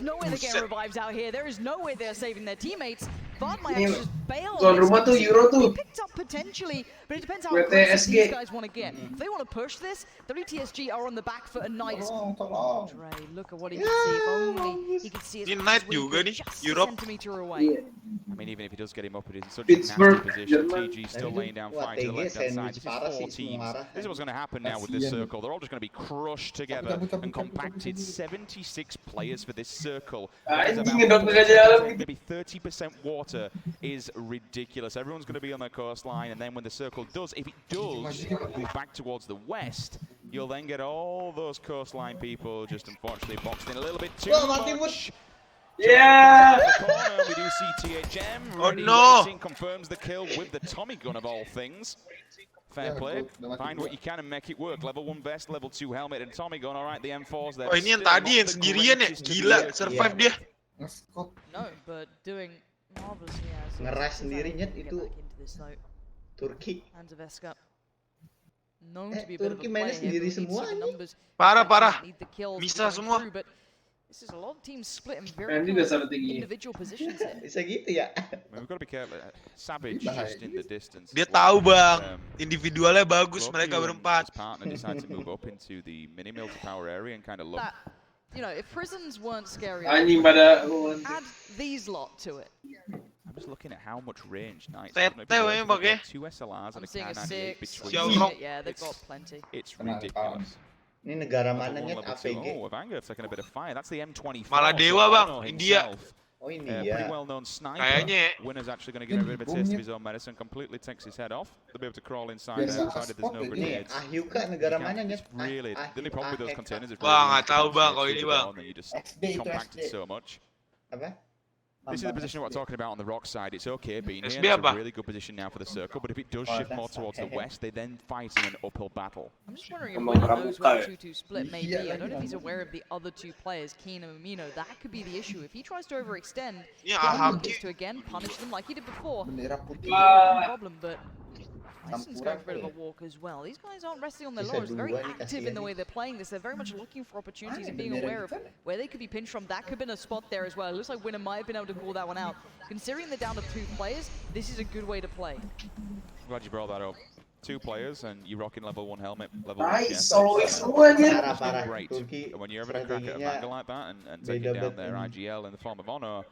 no way they're getting revives out here. There is no way they're saving their teammates. Vard might have to just bail on this. He picked up potentially, but it depends how aggressive these guys want to get. If they want to push this, WTSG are on the back foot and Knights. Dre, look at what he can see. If only he could see his Knight juga nih, Europe. centimeter away. I mean, even if he does get him up, it is in such a nasty position. TG still laying down fire to the left-hand side. This is 4 teams. This is what's going to happen now with this circle. They're all just going to be crushed together and compacted. 76 players for this circle. Maybe 30% water is ridiculous. Everyone's going to be on the coastline, and then when the circle does, if it does move back towards the west, you'll then get all those coastline people just unfortunately boxed in a little bit too much. Yeah! We do see THM. Ready Racing confirms the kill with the Tommy gun of all things. Fair play. Find what you can and make it work. Level 1 vest, level 2 helmet, and Tommy gun. All right, the M4's there. Oh, ini yang tadi yang sendirian ya, gila, survive dia. No, but doing marvelous. Ngeras sendirinya itu Turki. Turki mainnya sendiri semua nih. Parah. Bisa semua. This is a lot of teams split in very individual positions here. Bisa gitu ya. We've got to be careful. Savage just in the distance. Dia tahu bang, individualnya bagus mereka berempat. His partner decided to move up into the mini mill to power area and kind of look. You know, if prisons weren't scary, Anjing pada add these lot to it. I'm just looking at how much range Knights. Two SLRs and a seeing a K98 6. between. Yeah, they've got plenty. It's ridiculous. Ini negara mananya APG? Oh, Vanguard's taking a bit of fire. That's the M24. Malah Dewa bang, India. Oh, India. Pretty well-known sniper. Kayaknya. Winner's actually going to get a bit of a taste of his own medicine. Completely takes his head off. They'll be able to crawl inside there, provided there's no grenades. Ahyuka negara mananya? Really, the only problem with those containers is nggak tahu bang kalau ini bang. And then you just compact it so much. Apa? This is the position we're talking about on the rock side. It's okay being here. It's a really good position now for the circle, but if it does shift more towards the west, they then fight in an uphill battle. I'm just wondering if Winner knows where the 2-2 split may be. I don't know if he's aware of the other two players, Keen and Amino. That could be the issue. If he tries to overextend, is to again punish them like he did before. No problem, but Tyson's going for a bit of a walk as well. These guys aren't resting on their laurels. They're very active in the way they're playing this. They're very much looking for opportunities and being aware of where they could be pinched from. That could have been a spot there as well. It looks like Winner might have been able to call that one out. Considering they're down to 2 players, this is a good way to play. Glad you brought that up. 2 players and you're rocking level 1 helmet, level 1 Nice, always great. And when you're able to crack at a banger like that and take it down their IGL in the form of Honor,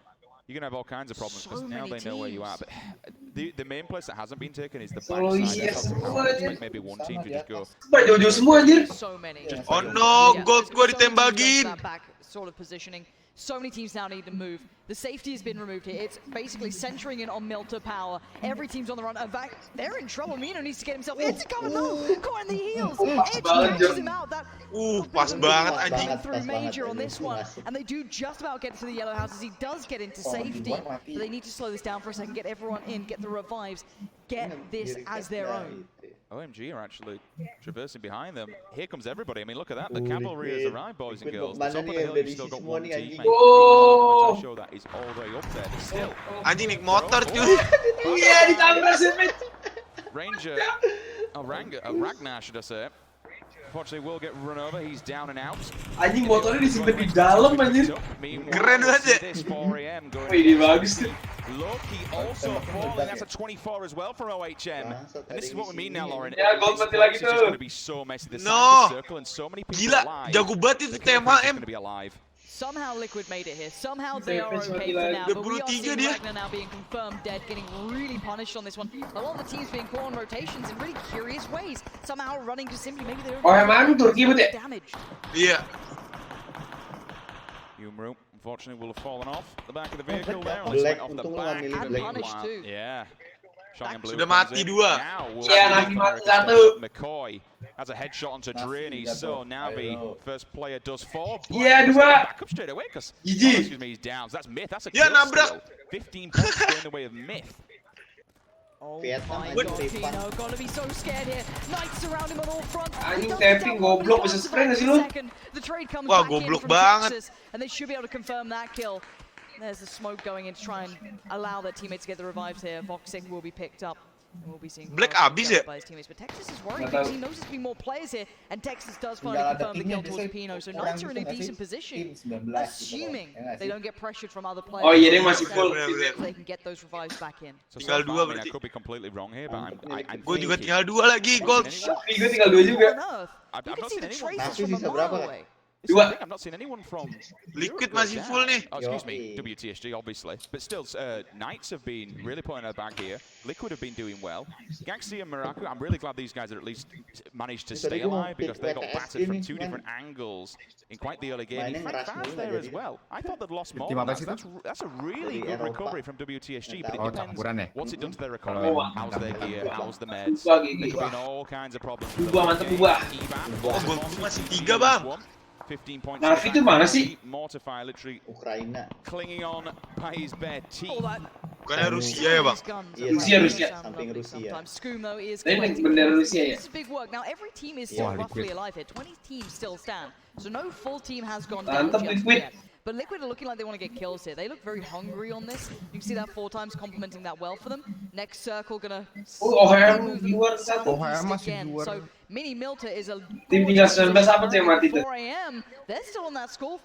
you're going to have all kinds of problems because now they know where you are. But the main place that hasn't been taken is the backside. Like maybe one team to just go. So many. Oh no, gold gua ditembakin. That back sort of positioning. So many teams now need to move. The safety has been removed here. It's basically centering in on Milter power. Every team's on the run. In fact, they're in trouble. Mino needs to get himself. It's coming low. Caught in the heels. Edge catches him out. That pas banget anjing. Through Major on this one, and they do just about get to the yellow houses. He does get into safety. But they need to slow this down for a second. Get everyone in. Get the revives. Get this as their own. OMG are actually traversing behind them. Here comes everybody. I mean, look at that. The cavalry has arrived, boys and girls. The top of the hill, you've still got one teammate. Oh. Show that is all the way up there. Still. Anjing naik motor cuy. Iya ditabrak. Ranger. Oh, Ragnar should I say. Unfortunately, will get run over. He's down and out. Anjing motornya disimpan di dalam anjir. Keren banget. Ini bagus tuh. Loki also falling. That's a 24 as well for OHM. And this is what we mean now, Lauren. Ya, gold mati lagi This is just going to be so messy. The circle and so many people Gila, alive. jago banget itu TMHM. Going to be alive. Somehow Liquid made it here. Somehow they are okay for now. But we are seeing Ragnar now being confirmed dead, getting really punished on this one. A lot of the teams being caught on rotations in really curious ways. Somehow running just simply maybe they're damage. Yeah. Humru, unfortunately, will have fallen off the back of the vehicle there. Unless went off the back. And punished too. Yeah. Sudah mati 2. Iya, lagi mati 1. McCoy has a headshot onto Drini, so Navi, first player does 4. Iya, 2. Back up straight away because, Gigi. excuse me, he's down. So that's Myth. That's a Ya, kill nabrak. steal. 15 points go in the way of Myth. Oh my god, Tino, gonna be so scared here. Knights around him on all fronts. Anjing tapping goblok bisa spray nggak sih lu? The trade comes Wah, back in goblok from banget. Texas, and they should be able to confirm that kill. There's the smoke going in to try and allow their teammates to get the revives here. Voxic will be picked up. And we'll be seeing Black abis ya? by his teammates, but Texas is worried because he knows there's been more players here, and Texas does finally confirm the kill towards Pino. So Knights are in a decent position, assuming they don't get pressured from other players. Oh iya, dia masih full. So they can get those revives back in. I Tinggal 2 mean, I berarti. could be completely wrong here, but I'm Gue juga tinggal 2 lagi, Gold. Gue tinggal 2 juga. I've not seen anyone. Traces from a mile away. I've not seen anyone from Liquid masih full nih. Oh, excuse me, WTSG obviously, but still, Knights have been really putting their bag here. Liquid have been doing well. Gaxi and Maraku, I'm really glad these guys are at least managed to stay alive because they got battered from 2 different angles in quite the early game. In fact, fast there as well. I thought they'd lost more. That's a really good recovery from WTSG, but it depends what's it done to their recovery. How's their gear? How's the meds? There could be all kinds of problems. Mantap ubah. Oh, Gold masih 3 bang. 15 points. Ravi itu mana sih? Mortify literally Ukraina. clinging on by his bare teeth. Bukannya Rusia ya bang? Rusia. Samping Rusia. Ini bendera Rusia ya? This is big work. Now every team is still roughly alive here. 20 teams still stand. So no full team has gone down Mantap, just Liquid. yet. But Liquid are looking like they want to get kills here. They look very hungry on this. You can see that 4 times complementing that well for them. Next circle gonna OHM luar satu. again. So Mini Milta is a Tim tinggal 19 apa tuh yang mati tuh? 4 AM. They're still on that score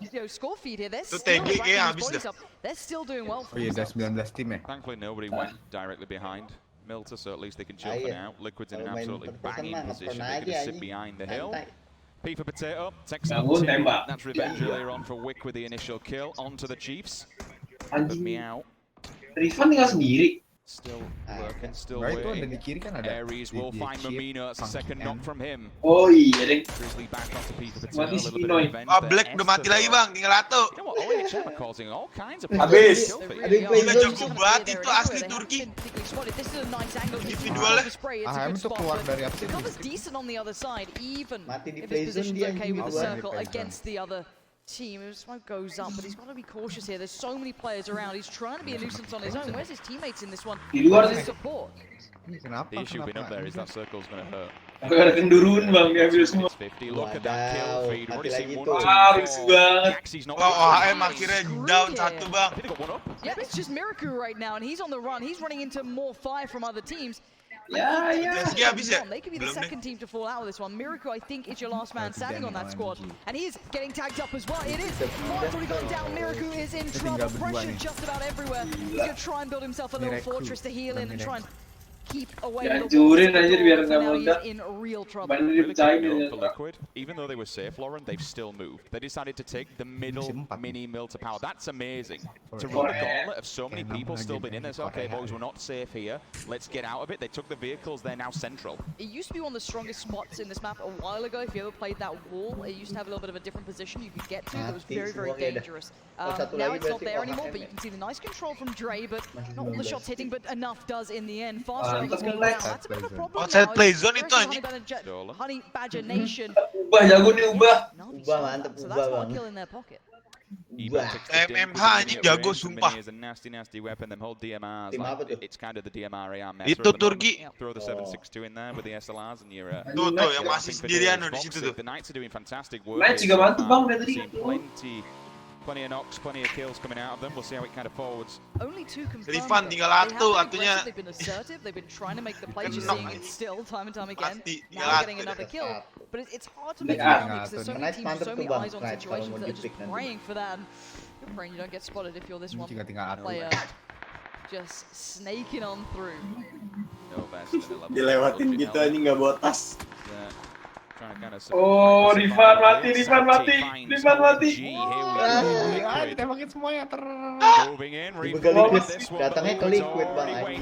feed here. They're Itu still TG racking habis these points dah. up. They're still doing well for Oh iya, ada themselves. 19 tim ya. Thankfully, nobody went directly behind Milta, so at least they can chill for now. Liquid's in an absolutely banging position. They're going to sit behind the hill. P for potato, Texas. That's revenge earlier on for Wick with the initial kill. Onto the Chiefs. But Meow. Rifan tinggal sendiri. Still working, still Nah, itu ada waiting. di kiri kan ada. Aries will find Mamino. It's a second knock from him. Oh iya deh. Grizzly back onto P for potato. Mati A little bit Spinoy. of revenge Ah, there. Black udah mati lagi bang, tinggal 1. You know what? OHM are causing all kinds of Habis. Gila jago banget itu asli Turki. This is a nice angle. Individualnya. AHM itu keluar dari apa sih? The cover's decent on the other side, even Mati di if play his zone position's dia okay with the juga. circle against the other team. His smoke goes up, but he's got to be cautious here. There's so many players around. He's trying to be a nuisance on his own. Where's his teammates in this one? Di luar Where's sih. his support? Kenapa? The issue being up there is that circle's going to hurt. Agak ada kendurun bang, diambil semua. It's 50. Look at that kill feed. Already seen one, Wah, two, rusuh four. banget. Gaxi's not. Oh, OHM akhirnya down 1 bang. I think they got one up. Yep, it's just Miraku right now, and he's on the run. He's running into more fire from other teams. Ya, ya. PSG habis ya? They could be the Belum nih. second team to fall out of this one. Miraku, I think, is your last man standing on that squad. And he is getting tagged up as well. It is. Fire's already gone down. Miraku is in trouble. Pressure just about everywhere. He's going to try and build himself a little fortress to heal in and try and keep away the Dihancurin aja biar nggak now meledak. he's in real trouble. Bannya Really dipecahin good ya. for Liquid. Even though they were safe, Lauren, they've still moved. They decided to take the middle mini mill to power. That's amazing. To run the gauntlet of so many people still been in there. So, okay, boys, we're not safe here. Let's get out of it. They took the vehicles. They're now central. It used to be one of the strongest spots in this map a while ago. If you ever played that wall, it used to have a little bit of a different position you could get to that was very, very dangerous. Now it's not there anymore, but you can see the nice control from Dre, but not all the shots hitting, but enough does in the end. Fast runners go down. That's a bit of a problem Outside now. play zone itu Honey anjing. Honey Badger Nation. Ubah, jago nih ubah. Ubah mantep, So ubah that's one bang. kill in their pocket. MMH anjing jago sumpah. Is a nasty weapon. Them whole DMRs. Tim apa Like, tuh? it's kind of the DMR AR meta. Itu at the moment. Turki. Throw the 7.62 in there with the SLRs and you're. Tuh yang masih sendirian di situ tuh. The Knights are doing fantastic work. Knights juga mantap bang dari tadi. Seen plenty of knocks, plenty of kills coming out of them. We'll see how it kind of forwards. Only 2 confirmed. Rifan though. tinggal They have 1, been artinya aggressive, they've been assertive, they've been trying to make the plays. You're Knock. seeing it still time and time again. Mati, Now tinggal getting 1. another kill, but it's hard to Tinggal make it happen satu. because there's so many Knights teams, mantep so tuh, many Bang. eyes on Knights kalau situations mau that are just di-pick nanti. praying for that. You're praying you don't get spotted if you're this one tinggal player. Just snaking on through. No best in the level. Dilewatin gitu anjing nggak bawa tas. Yeah. Trying to kind of Oh, Rifan mati, Rifan mati, Rifan mati. Tembakin semuanya Moving in, Begal Liquid, datangnya ke Liquid bang.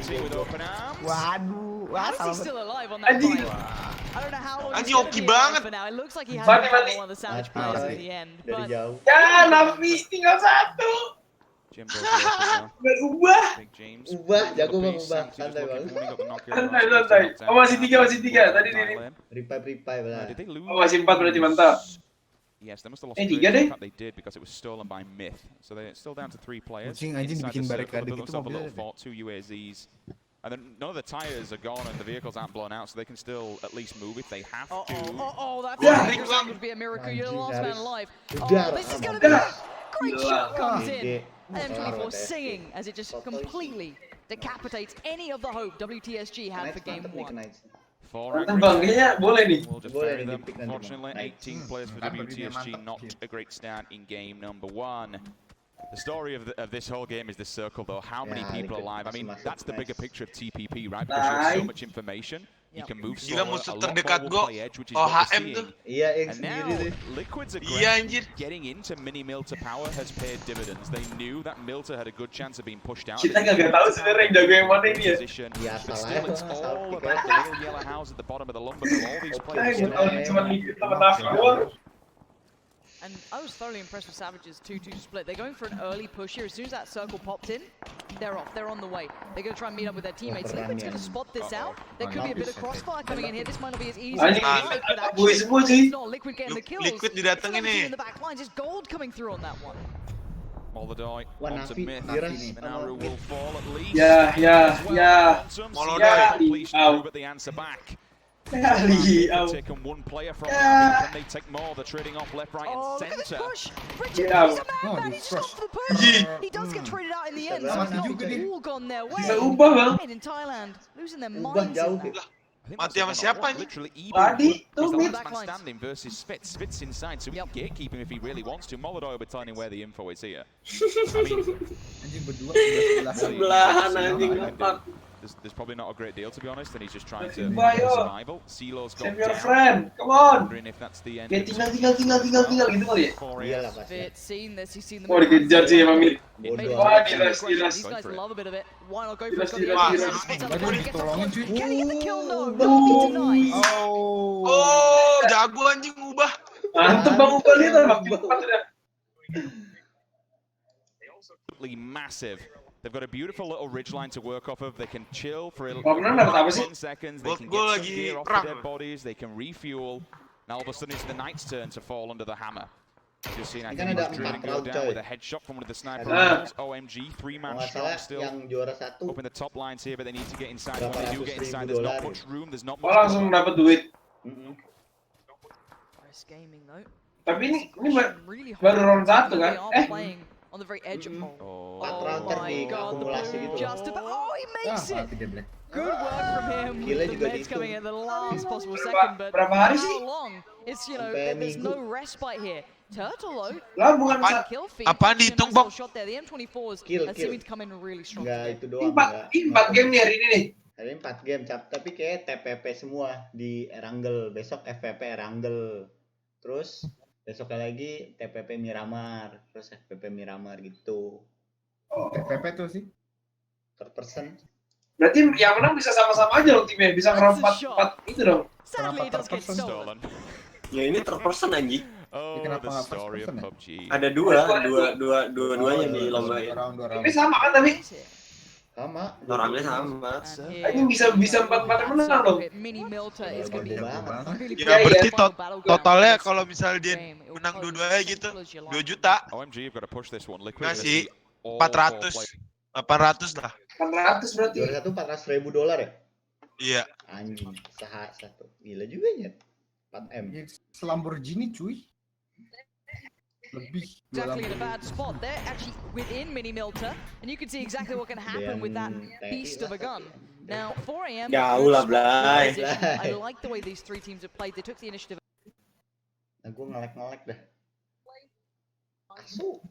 Waduh, How is he still alive on that Anjing. fight? I don't know how long Anjing he's hoki gonna be alive banget. for now. It looks like he Mati, hasn't mati. been one of the savage players in the end. Dari But jauh. Ya, Navi tinggal 1. Ubah, jago bang, ubah. Santai bang. Santai. Oh, masih 3 tadi diri. Revive lah. Oh, masih 4 berarti mantap. Yes, they must have lost 3 the deh. cup they did because it was stolen by Myth. So they're still down to 3 players. Anjing Inside dibikin the circle, barikade they built gitu themselves a mobilnya little fort, 2 UAZs. And then none of the tires are gone and the vehicles aren't blown out, so they can still at least move if they have to. That's going to be a miracle. You're the last man alive. Oh, this is going to be a great shot comes in. M24 singing as it just completely decapitates any of the hope WTSG had for game 1. Mantap bang, kayaknya boleh nih. We'll just bury them. Unfortunately, 18 players for WTSG, not a great start in game number 1. The story of this whole game is this circle, though. How many people are alive? I mean, that's the bigger picture of TPP, right? Because you have so much information, you can move slower, a lot more will play edge, which is what we're seeing. And now, Liquid's aggression getting into mini Milter power has paid dividends. They knew that Milter had a good chance of being pushed out. Kita nggak tahu sebenarnya yang jago yang mana ini ya. But still, it's all about the little yellow house at the bottom of the lumber mill. All these players And I was thoroughly impressed with Savage's 2-2 split. They're going for an early push here. As soon as that circle popped in, they're off. They're on the way. They're going to try and meet up with their teammates. Liquid's going to spot this out. There could be a bit of crossfire coming in here. This might not be as easy as like, but actually, it's not Liquid getting the kills. It's another team in the back lines. It's Gold coming through on that one. Molodoi onto Myth. Minaru will fall at least. Molodoi. But the answer back. Kali, taken one player from Ravi. Can they take more? They're trading off left, right, and center. Richard, he's a madman. He stops the push. He does get traded out in the end, so it's not all gone their way. Made in Thailand, losing their minds in that. Mati sama siapa nih? Tadi tuh mid standing versus Spitz. Spitz inside, so he can gatekeep him if he really wants to. Molodoi will be telling him where the info is here. Anjing berdua sebelahan anjing lepak. There's probably not a great deal, to be honest, and he's just trying to survival. Silo's got your friend, come on. Wondering if that's the end. Tinggal gitu kali ya. Fitz seen this, he's seen the. Oh, dikejar sih emang Mir. Wah, These guys love a bit of it. Why not go for it? Can he get the kill? No, not denied. Oh, jago anjing ubah. Mantep bang ubah lihat bang. Absolutely massive. They've got a beautiful little ridgeline to work off of. They can chill for 10 seconds. They can get some gear off the dead bodies. They can refuel. Now all of a sudden it's the Knight's turn to fall under the hammer. Just seen I think Driven go down with a headshot from one of the sniper rounds. OMG, 3-man strong still up in the top lines here, but they need to get inside. When they do get inside, there's not much room. There's not much. Langsung dapat duit. Nice gaming though. Tapi ini baru round 1 kan? On the very edge of Oh my god, the blue just about. Oh, he makes it! Good work from him. The Meds coming at the last possible second, but how long? It's, you know, there's no respite here. Turtle though, kill feed. Apaan dihitung, Bang? Shot there. The M24s seeming to come in really strong. Enggak, itu doang. 4 game nih hari ini nih. Hari ini 4 game, tapi kayak TPP semua di Erangel. Besok FPP Erangel. Terus besoknya lagi TPP Miramar, terus FPP Miramar gitu. Oh, TPP tuh sih? Third person. Berarti yang menang bisa sama-sama aja loh timnya, bisa ngerompat 4 itu dong. Sadly, it does get stolen. Ya ini third person anjing. Oh, the story of PUBG. Ada dua-duanya di lomba ya. Ini sama kan tapi? Sama. Orangnya sama. Ini bisa 4-4 menang dong. Ya berarti totalnya kalau misalnya dia menang dua-duanya gitu 2 juta. OMG, you've got to push this one. Ngasih 400, 800 lah. 400 berarti. Juara satu $400.000 ya? Iya. Anjing, satu. Gila juga ya. 4M. Lamborghini cuy. Exactly in a bad spot. They're actually within Mini Milter, and you can see exactly what can happen with that beast of a gun. Now, 4 AM. Jauh lah, Blay. I like the way these 3 teams have played. They took the initiative. Nah, gue ngelek dah. Asu.